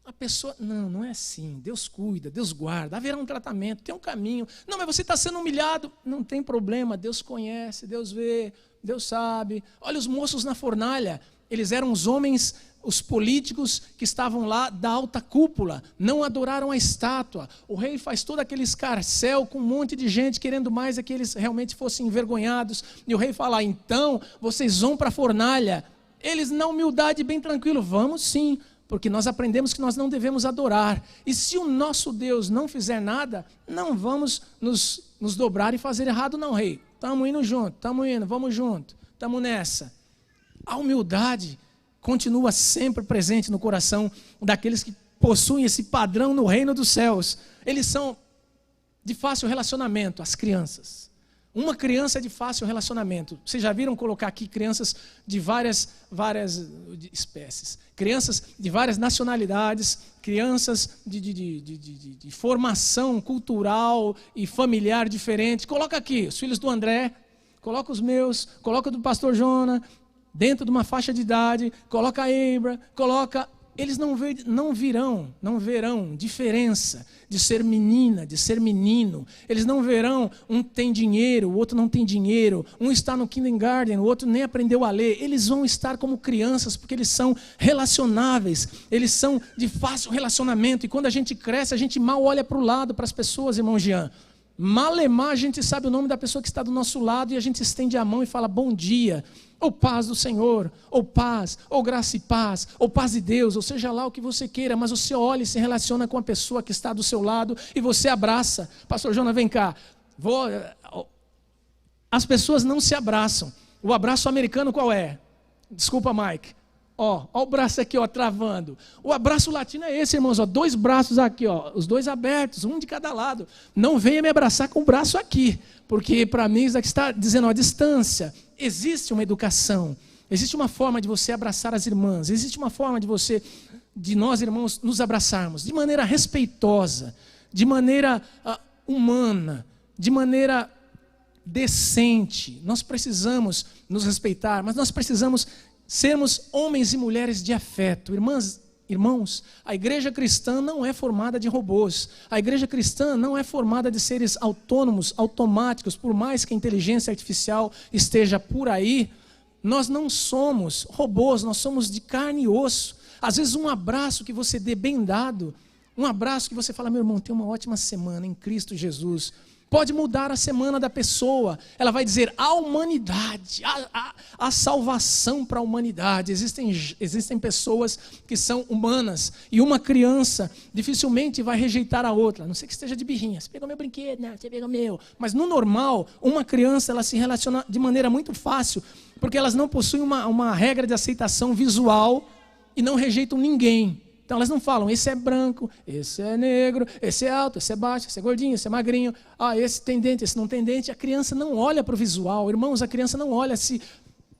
A pessoa, não é assim, Deus cuida, Deus guarda, haverá um tratamento, tem um caminho. Não, mas você está sendo humilhado, não tem problema, Deus conhece, Deus vê, Deus sabe. Olha os moços na fornalha, eles eram os homens, os políticos que estavam lá da alta cúpula, não adoraram a estátua. O rei faz todo aquele escarcéu com um monte de gente querendo mais é que eles realmente fossem envergonhados. E o rei fala, então vocês vão para a fornalha. Eles na humildade bem tranquilo, vamos sim. Porque nós aprendemos que nós não devemos adorar. E se o nosso Deus não fizer nada, não vamos nos dobrar e fazer errado não, rei. Estamos indo junto, estamos indo, vamos junto, estamos nessa. A humildade continua sempre presente no coração daqueles que possuem esse padrão no reino dos céus. Eles são de fácil relacionamento, as crianças. Uma criança é de fácil relacionamento. Vocês já viram colocar aqui crianças de várias espécies, crianças de várias nacionalidades, crianças de formação cultural e familiar diferente. Coloca aqui os filhos do André, coloca os meus, coloca do pastor Jona, dentro de uma faixa de idade, coloca a Ebra, coloca... Eles não verão diferença de ser menina, de ser menino. Eles não verão um tem dinheiro, o outro não tem dinheiro. Um está no kindergarten, o outro nem aprendeu a ler. Eles vão estar como crianças porque eles são relacionáveis. Eles são de fácil relacionamento. E quando a gente cresce, a gente mal olha para o lado, para as pessoas, irmão Jean. Malemar, a gente sabe o nome da pessoa que está do nosso lado e a gente estende a mão e fala bom dia, ou paz do Senhor, ou paz, ou graça e paz, ou paz de Deus, ou seja lá o que você queira, mas você olha e se relaciona com a pessoa que está do seu lado e você abraça. Pastor Jonas, vem cá. As pessoas não se abraçam. O abraço americano qual é? Desculpa, Mike. Ó o braço aqui, travando. O abraço latino é esse, irmãos, 2 braços aqui, os 2 abertos, um de cada lado. Não venha me abraçar com o braço aqui, porque para mim isso aqui está dizendo a distância. Existe uma educação, existe uma forma de você abraçar as irmãs, existe uma forma de nós irmãos nos abraçarmos, de maneira respeitosa, de maneira humana, de maneira decente. Nós precisamos nos respeitar, mas nós precisamos sermos homens e mulheres de afeto. Irmãos, a igreja cristã não é formada de robôs. A igreja cristã não é formada de seres autônomos, automáticos. Por mais que a inteligência artificial esteja por aí, nós não somos robôs, nós somos de carne e osso. Às vezes um abraço que você dê bem dado, um abraço que você fala, meu irmão, tenha uma ótima semana em Cristo Jesus, pode mudar a semana da pessoa. Ela vai dizer, a humanidade, a salvação para a humanidade. Existem pessoas que são humanas, e uma criança dificilmente vai rejeitar a outra, a não ser que esteja de birrinha. Você pegou meu brinquedo, não, você pegou meu. Mas no normal, uma criança ela se relaciona de maneira muito fácil, porque elas não possuem uma regra de aceitação visual e não rejeitam ninguém. Então elas não falam, esse é branco, esse é negro, esse é alto, esse é baixo, esse é gordinho, esse é magrinho, esse tem dente, esse não tem dente. A criança não olha para o visual, irmãos, a criança não olha se...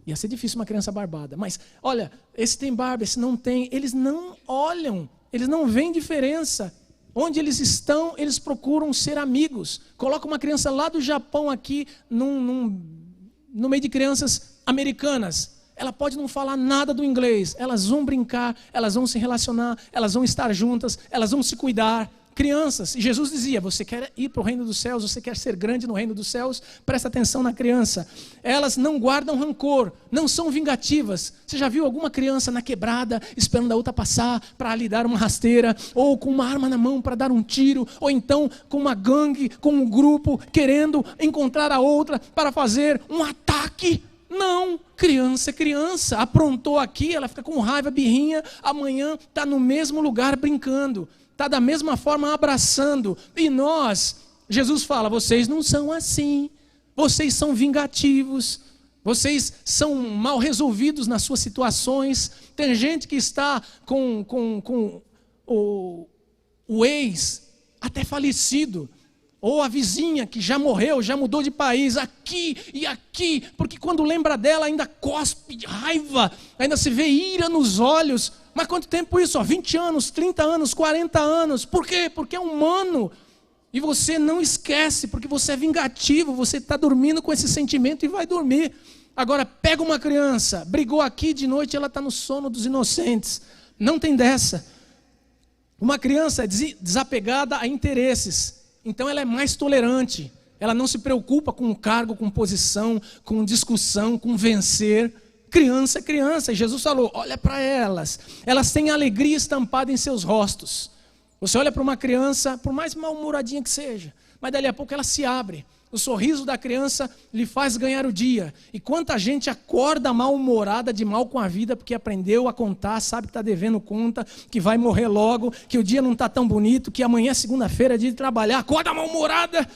Ia ser difícil uma criança barbada, mas olha, esse tem barba, esse não tem. Eles não olham, eles não veem diferença. Onde eles estão, eles procuram ser amigos. Coloca uma criança lá do Japão aqui, no meio de crianças americanas. Ela pode não falar nada do inglês. Elas vão brincar, elas vão se relacionar, elas vão estar juntas, elas vão se cuidar. Crianças, e Jesus dizia, você quer ir para o reino dos céus, você quer ser grande no reino dos céus, presta atenção na criança. Elas não guardam rancor, não são vingativas. Você já viu alguma criança na quebrada, esperando a outra passar para lhe dar uma rasteira, ou com uma arma na mão para dar um tiro, ou então com uma gangue, com um grupo, querendo encontrar a outra para fazer um ataque? Não, criança é criança, aprontou aqui, ela fica com raiva, birrinha, amanhã está no mesmo lugar brincando. Está da mesma forma abraçando. E nós, Jesus fala, vocês não são assim. Vocês são vingativos. Vocês são mal resolvidos nas suas situações. Tem gente que está com o ex até falecido. Ou a vizinha que já morreu, já mudou de país, aqui e aqui. Porque quando lembra dela ainda cospe de raiva, ainda se vê ira nos olhos. Mas quanto tempo isso? 20 anos, 30 anos, 40 anos. Por quê? Porque é humano. E você não esquece, porque você é vingativo, você está dormindo com esse sentimento e vai dormir. Agora, pega uma criança, brigou aqui de noite, ela está no sono dos inocentes. Não tem dessa. Uma criança é desapegada a interesses, então ela é mais tolerante. Ela não se preocupa com cargo, com posição, com discussão, com vencer. Criança é criança, e Jesus falou, olha para elas, elas têm alegria estampada em seus rostos. Você olha para uma criança, por mais mal-humoradinha que seja, mas dali a pouco ela se abre. O sorriso da criança lhe faz ganhar o dia. E quanta gente acorda mal-humorada, de mal com a vida, porque aprendeu a contar, sabe que está devendo conta, que vai morrer logo, que o dia não está tão bonito, que amanhã é segunda-feira, é dia de trabalhar, acorda mal-humorada.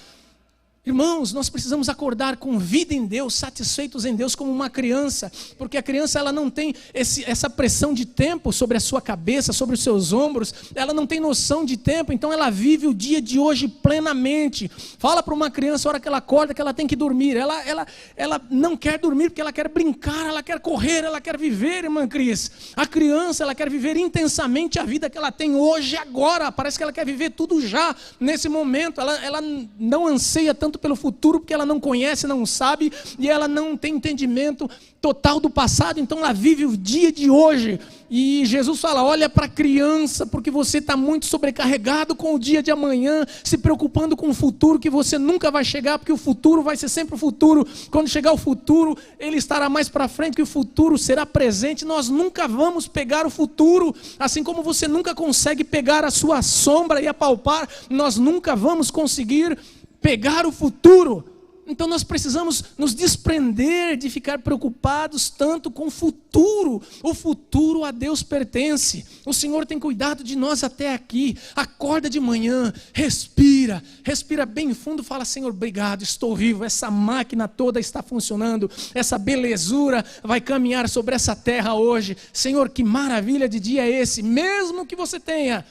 Irmãos, nós precisamos acordar com vida em Deus, satisfeitos em Deus como uma criança, porque a criança ela não tem essa pressão de tempo sobre a sua cabeça, sobre os seus ombros, ela não tem noção de tempo, então ela vive o dia de hoje plenamente. Fala para uma criança, a hora que ela acorda, que ela tem que dormir, ela não quer dormir porque ela quer brincar, ela quer correr, ela quer viver, irmã Cris. A criança, ela quer viver intensamente a vida que ela tem hoje, agora, parece que ela quer viver tudo já, nesse momento, ela não anseia tanto pelo futuro, porque ela não conhece, não sabe, e ela não tem entendimento total do passado, então ela vive o dia de hoje. E Jesus fala, olha para a criança, porque você está muito sobrecarregado com o dia de amanhã, se preocupando com o futuro, que você nunca vai chegar, porque o futuro vai ser sempre o futuro. Quando chegar o futuro, ele estará mais para frente, que o futuro será presente. Nós nunca vamos pegar o futuro, assim como você nunca consegue pegar a sua sombra e apalpar, nós nunca vamos conseguir pegar o futuro. Então nós precisamos nos desprender de ficar preocupados tanto com o futuro. O futuro a Deus pertence. O Senhor tem cuidado de nós até aqui. Acorda de manhã, respira bem fundo, fala, Senhor, obrigado, estou vivo, essa máquina toda está funcionando, essa belezura vai caminhar sobre essa terra hoje. Senhor, que maravilha de dia é esse, mesmo que você tenha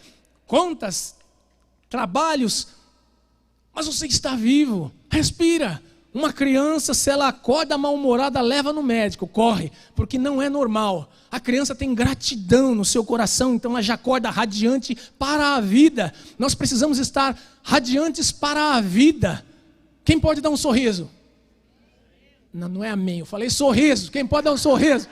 contas, trabalhos, mas você está vivo, respira. Uma criança, se ela acorda mal-humorada, leva no médico, corre, porque não é normal. A criança tem gratidão no seu coração, então ela já acorda radiante para a vida. Nós precisamos estar radiantes para a vida. Quem pode dar um sorriso? Não é amém, eu falei sorriso. Quem pode dar um sorriso?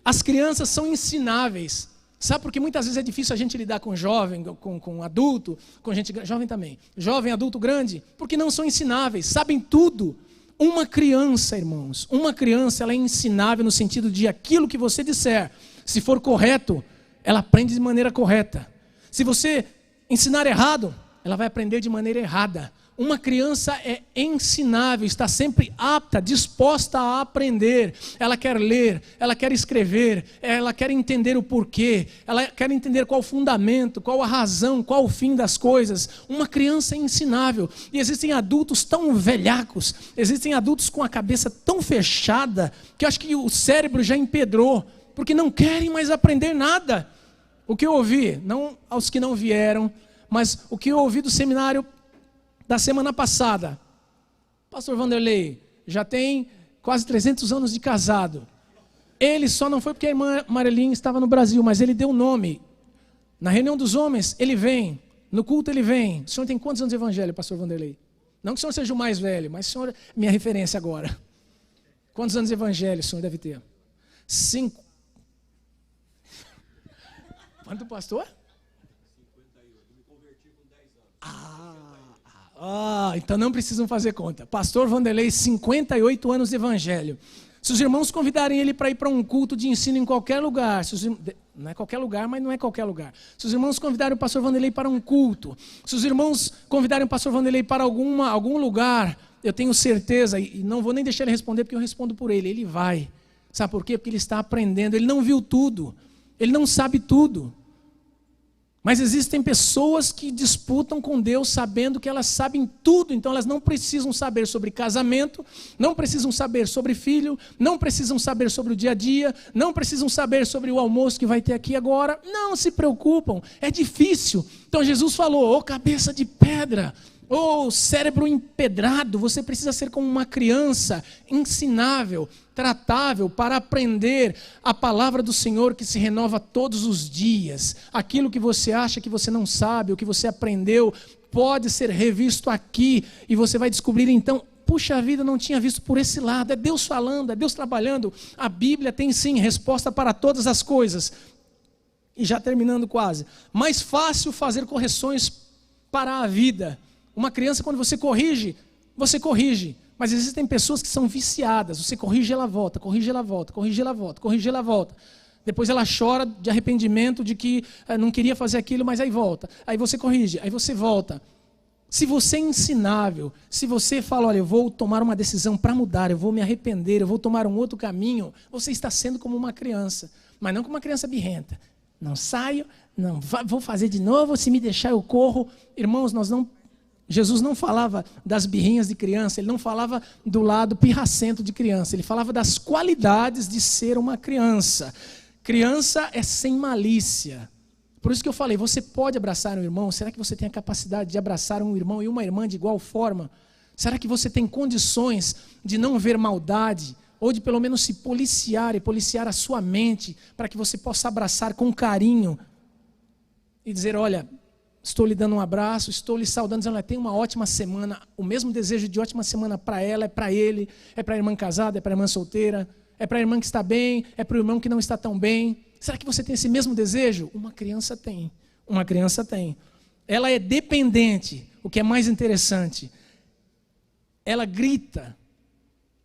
As crianças são ensináveis. Sabe por que muitas vezes é difícil a gente lidar com jovem, com adulto, com gente jovem também, jovem, adulto, grande? Porque não são ensináveis, sabem tudo. Uma criança, irmãos, uma criança ela é ensinável no sentido de aquilo que você disser, se for correto, ela aprende de maneira correta. Se você ensinar errado, ela vai aprender de maneira errada. Uma criança é ensinável, está sempre apta, disposta a aprender. Ela quer ler, ela quer escrever, ela quer entender o porquê, ela quer entender qual o fundamento, qual a razão, qual o fim das coisas. Uma criança é ensinável. E existem adultos tão velhacos, existem adultos com a cabeça tão fechada, que eu acho que o cérebro já empedrou, porque não querem mais aprender nada. o que eu ouvi, não aos que não vieram, mas o que eu ouvi do seminário da semana passada. Pastor Vanderlei já tem quase 300 anos de casado. Ele só não foi porque a irmã Marelinha estava no Brasil, mas ele deu o nome. Na reunião dos homens, ele vem. No culto, ele vem. O senhor tem quantos anos de evangelho, pastor Vanderlei? Não que o senhor seja o mais velho, mas o senhor é minha referência agora. Quantos anos de evangelho o senhor deve ter? 5. Quanto, pastor? 58. Me converti com 10 anos. Então não precisam fazer conta. Pastor Vanderlei, 58 anos de evangelho. Se os irmãos convidarem ele para ir para um culto de ensino em qualquer lugar, não é qualquer lugar, mas não é qualquer lugar. Se os irmãos convidarem o pastor Vanderlei para um culto, se os irmãos convidarem o pastor Vanderlei para algum lugar, eu tenho certeza, e não vou nem deixar ele responder, porque eu respondo por ele, ele vai. Sabe por quê? Porque ele está aprendendo, ele não viu tudo, ele não sabe tudo. Mas existem pessoas que disputam com Deus sabendo que elas sabem tudo, então elas não precisam saber sobre casamento, não precisam saber sobre filho, não precisam saber sobre o dia a dia, não precisam saber sobre o almoço que vai ter aqui agora, não se preocupam, é difícil. Então Jesus falou, ô cabeça de pedra, ô cérebro empedrado, você precisa ser como uma criança, ensinável, tratável, para aprender a palavra do Senhor que se renova todos os dias. Aquilo que você acha que você não sabe, o que você aprendeu, pode ser revisto aqui, e você vai descobrir então, puxa vida, não tinha visto por esse lado, é Deus falando, é Deus trabalhando. A Bíblia tem sim resposta para todas as coisas. E já terminando quase, mais fácil fazer correções para a vida. Uma criança, quando você corrige, mas existem pessoas que são viciadas, você corrige, ela volta, corrige, ela volta, corrige, ela volta, corrige, ela volta. Depois ela chora de arrependimento de que não queria fazer aquilo, mas aí volta. Aí você corrige, aí você volta. Se você é ensinável, se você fala, olha, eu vou tomar uma decisão para mudar, eu vou me arrepender, eu vou tomar um outro caminho, você está sendo como uma criança, mas não como uma criança birrenta. Não saio, não vou fazer de novo, se me deixar eu corro. Irmãos, Jesus não falava das birrinhas de criança, ele não falava do lado pirracento de criança, ele falava das qualidades de ser uma criança. Criança é sem malícia. Por isso que eu falei, você pode abraçar um irmão? Será que você tem a capacidade de abraçar um irmão e uma irmã de igual forma? Será que você tem condições de não ver maldade? Ou de pelo menos se policiar e policiar a sua mente para que você possa abraçar com carinho e dizer, olha, estou lhe dando um abraço, estou lhe saudando, dizendo, ela tem uma ótima semana, o mesmo desejo de ótima semana para ela, é para ele, é para a irmã casada, é para a irmã solteira, é para a irmã que está bem, é para o irmão que não está tão bem. Será que você tem esse mesmo desejo? Uma criança tem, uma criança tem. Ela é dependente, o que é mais interessante. Ela grita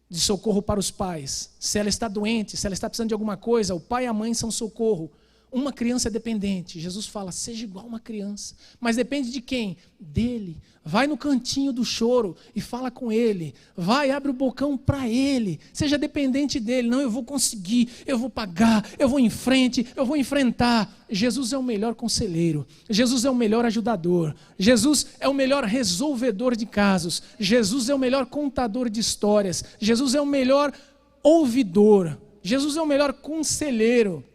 de socorro para os pais. Se ela está doente, se ela está precisando de alguma coisa, o pai e a mãe são socorro. Uma criança é dependente. Jesus fala, seja igual uma criança. Mas depende de quem? Dele. Vai no cantinho do choro e fala com ele. Vai, abre o bocão para ele. Seja dependente dele. Não, eu vou conseguir, eu vou pagar, eu vou em frente, eu vou enfrentar. Jesus é o melhor conselheiro. Jesus é o melhor ajudador. Jesus é o melhor resolvedor de casos. Jesus é o melhor contador de histórias. Jesus é o melhor ouvidor. Jesus é o melhor conselheiro.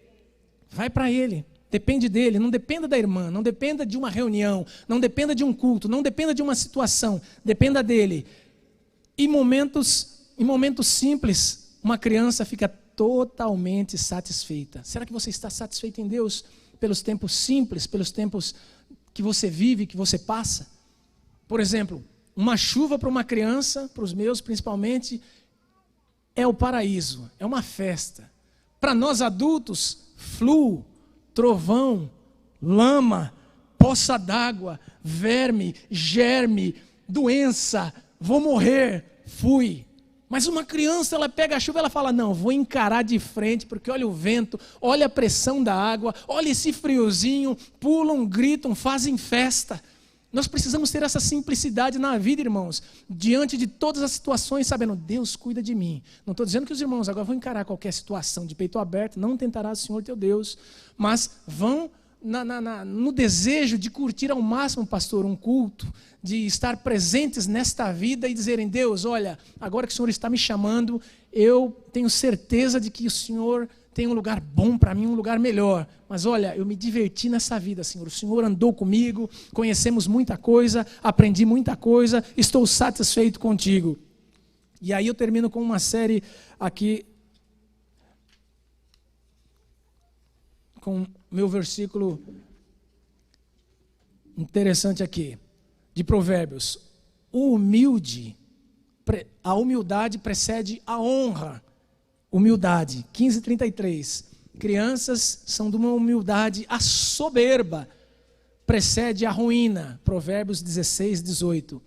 Vai para ele, depende dele, não dependa da irmã, não dependa de uma reunião, não dependa de um culto, não dependa de uma situação, dependa dele. Em momentos simples, uma criança fica totalmente satisfeita. Será que você está satisfeito em Deus pelos tempos simples, pelos tempos que você vive, que você passa? Por exemplo, uma chuva para uma criança, para os meus principalmente, é o paraíso, é uma festa. Para nós adultos, flu, trovão, lama, poça d'água, verme, germe, doença, vou morrer, fui. Mas uma criança, ela pega a chuva e ela fala, não, vou encarar de frente, porque olha o vento, olha a pressão da água, olha esse friozinho, pulam, gritam, fazem festa. Nós precisamos ter essa simplicidade na vida, irmãos, diante de todas as situações, sabendo, Deus cuida de mim. Não estou dizendo que os irmãos agora vão encarar qualquer situação de peito aberto, não tentarás o Senhor teu Deus, mas vão no desejo de curtir ao máximo, pastor, um culto, de estar presentes nesta vida e dizerem, Deus, olha, agora que o Senhor está me chamando, eu tenho certeza de que o Senhor tem um lugar bom para mim, um lugar melhor. Mas olha, eu me diverti nessa vida, Senhor. O Senhor andou comigo, conhecemos muita coisa, aprendi muita coisa, estou satisfeito contigo. E aí eu termino com uma série aqui, com meu versículo interessante aqui, de Provérbios. A humildade precede a honra. Humildade, 15:33. Crianças são de uma humildade, a soberba precede a ruína. Provérbios 16:18.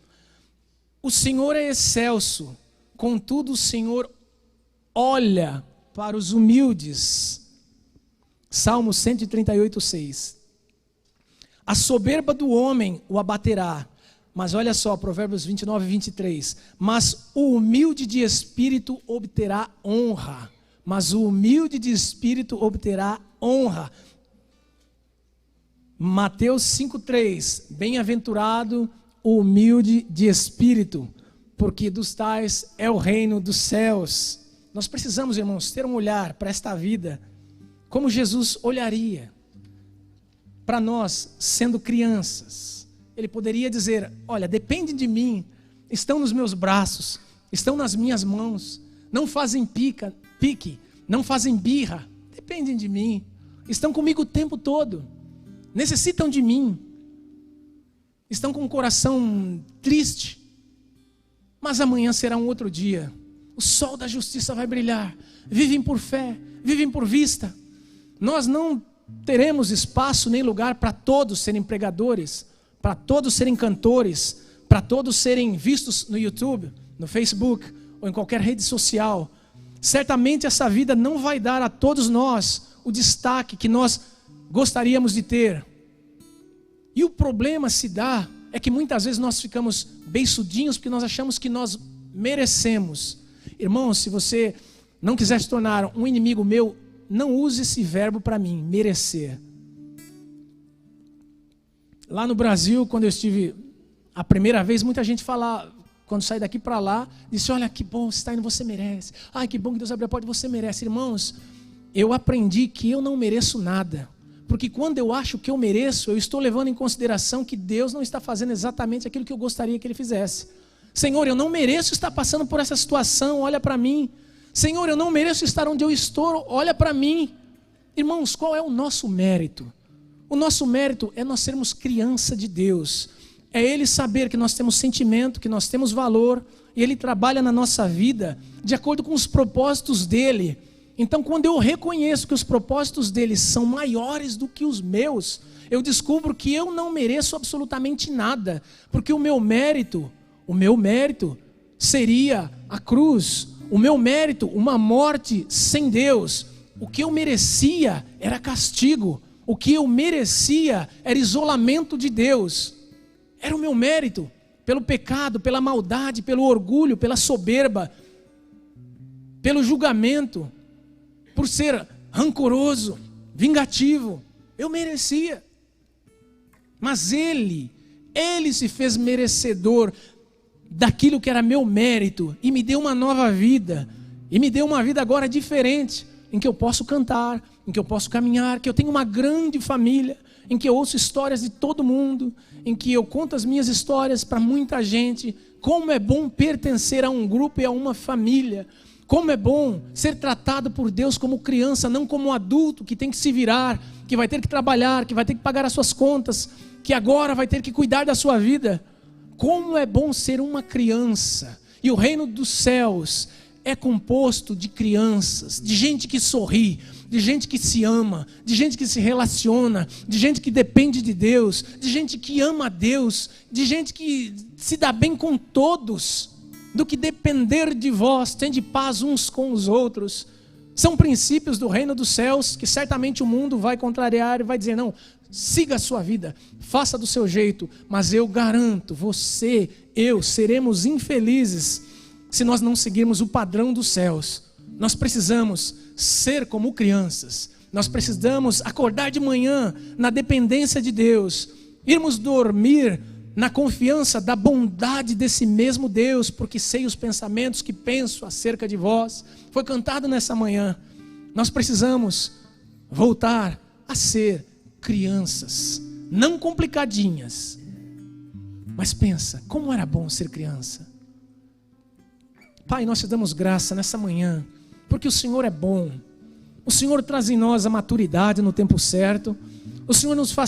O Senhor é excelso, contudo o Senhor olha para os humildes. Salmo 138:6. A soberba do homem o abaterá. Mas olha só, Provérbios 29:23. Mas o humilde de espírito obterá honra. Mas o humilde de espírito obterá honra. Mateus 5:3. Bem-aventurado o humilde de espírito, porque dos tais é o reino dos céus. Nós precisamos, irmãos, ter um olhar para esta vida, como Jesus olharia para nós sendo crianças. Ele poderia dizer, olha, depende de mim, estão nos meus braços, estão nas minhas mãos, não fazem pique, não fazem birra, dependem de mim, estão comigo o tempo todo, necessitam de mim, estão com o coração triste, mas amanhã será um outro dia, o sol da justiça vai brilhar, vivem por fé, vivem por vista. Nós não teremos espaço nem lugar para todos serem pregadores, para todos serem cantores, para todos serem vistos no YouTube, no Facebook ou em qualquer rede social. Certamente essa vida não vai dar a todos nós o destaque que nós gostaríamos de ter. E o problema se dá é que muitas vezes nós ficamos beiçudinhos porque nós achamos que nós merecemos. Irmão, se você não quiser se tornar um inimigo meu, não use esse verbo para mim, merecer. Lá no Brasil, quando eu estive a primeira vez, muita gente fala, quando sai daqui para lá, disse, olha que bom, você está indo, você merece. Ai, que bom que Deus abriu a porta, você merece. Irmãos, eu aprendi que eu não mereço nada. Porque quando eu acho que eu mereço, eu estou levando em consideração que Deus não está fazendo exatamente aquilo que eu gostaria que Ele fizesse. Senhor, eu não mereço estar passando por essa situação, olha para mim. Senhor, eu não mereço estar onde eu estou, olha para mim. Irmãos, qual é o nosso mérito? O nosso mérito é nós sermos criança de Deus. É Ele saber que nós temos sentimento, que nós temos valor, e Ele trabalha na nossa vida de acordo com os propósitos dEle. Então, quando eu reconheço que os propósitos dEle são maiores do que os meus, eu descubro que eu não mereço absolutamente nada, porque o meu mérito seria a cruz, o meu mérito, uma morte sem Deus. O que eu merecia era castigo. O que eu merecia era isolamento de Deus. Era o meu mérito, pelo pecado, pela maldade, pelo orgulho, pela soberba, pelo julgamento, por ser rancoroso, vingativo. Eu merecia. Mas Ele se fez merecedor daquilo que era meu mérito e me deu uma nova vida. E me deu uma vida agora diferente, em que eu posso cantar, em que eu posso caminhar, que eu tenho uma grande família, em que eu ouço histórias de todo mundo, em que eu conto as minhas histórias para muita gente. Como é bom pertencer a um grupo e a uma família. Como é bom ser tratado por Deus como criança, não como um adulto que tem que se virar, que vai ter que trabalhar, que vai ter que pagar as suas contas, que agora vai ter que cuidar da sua vida. Como é bom ser uma criança. E o reino dos céus é composto de crianças, de gente que sorri, de gente que se ama, de gente que se relaciona, de gente que depende de Deus, de gente que ama a Deus, de gente que se dá bem com todos, do que depender de vós, tende paz uns com os outros. São princípios do reino dos céus que certamente o mundo vai contrariar e vai dizer, não, siga a sua vida, faça do seu jeito, mas eu garanto, você, eu, seremos infelizes se nós não seguirmos o padrão dos céus. Nós precisamos ser como crianças, nós precisamos acordar de manhã na dependência de Deus, irmos dormir na confiança da bondade desse mesmo Deus, porque sei os pensamentos que penso acerca de vós. Foi cantado nessa manhã, Nós precisamos voltar a ser crianças, não complicadinhas. Mas pensa, como era bom ser criança. Pai, nós te damos graça nessa manhã, porque o Senhor é bom. O Senhor traz em nós a maturidade no tempo certo. O Senhor nos faz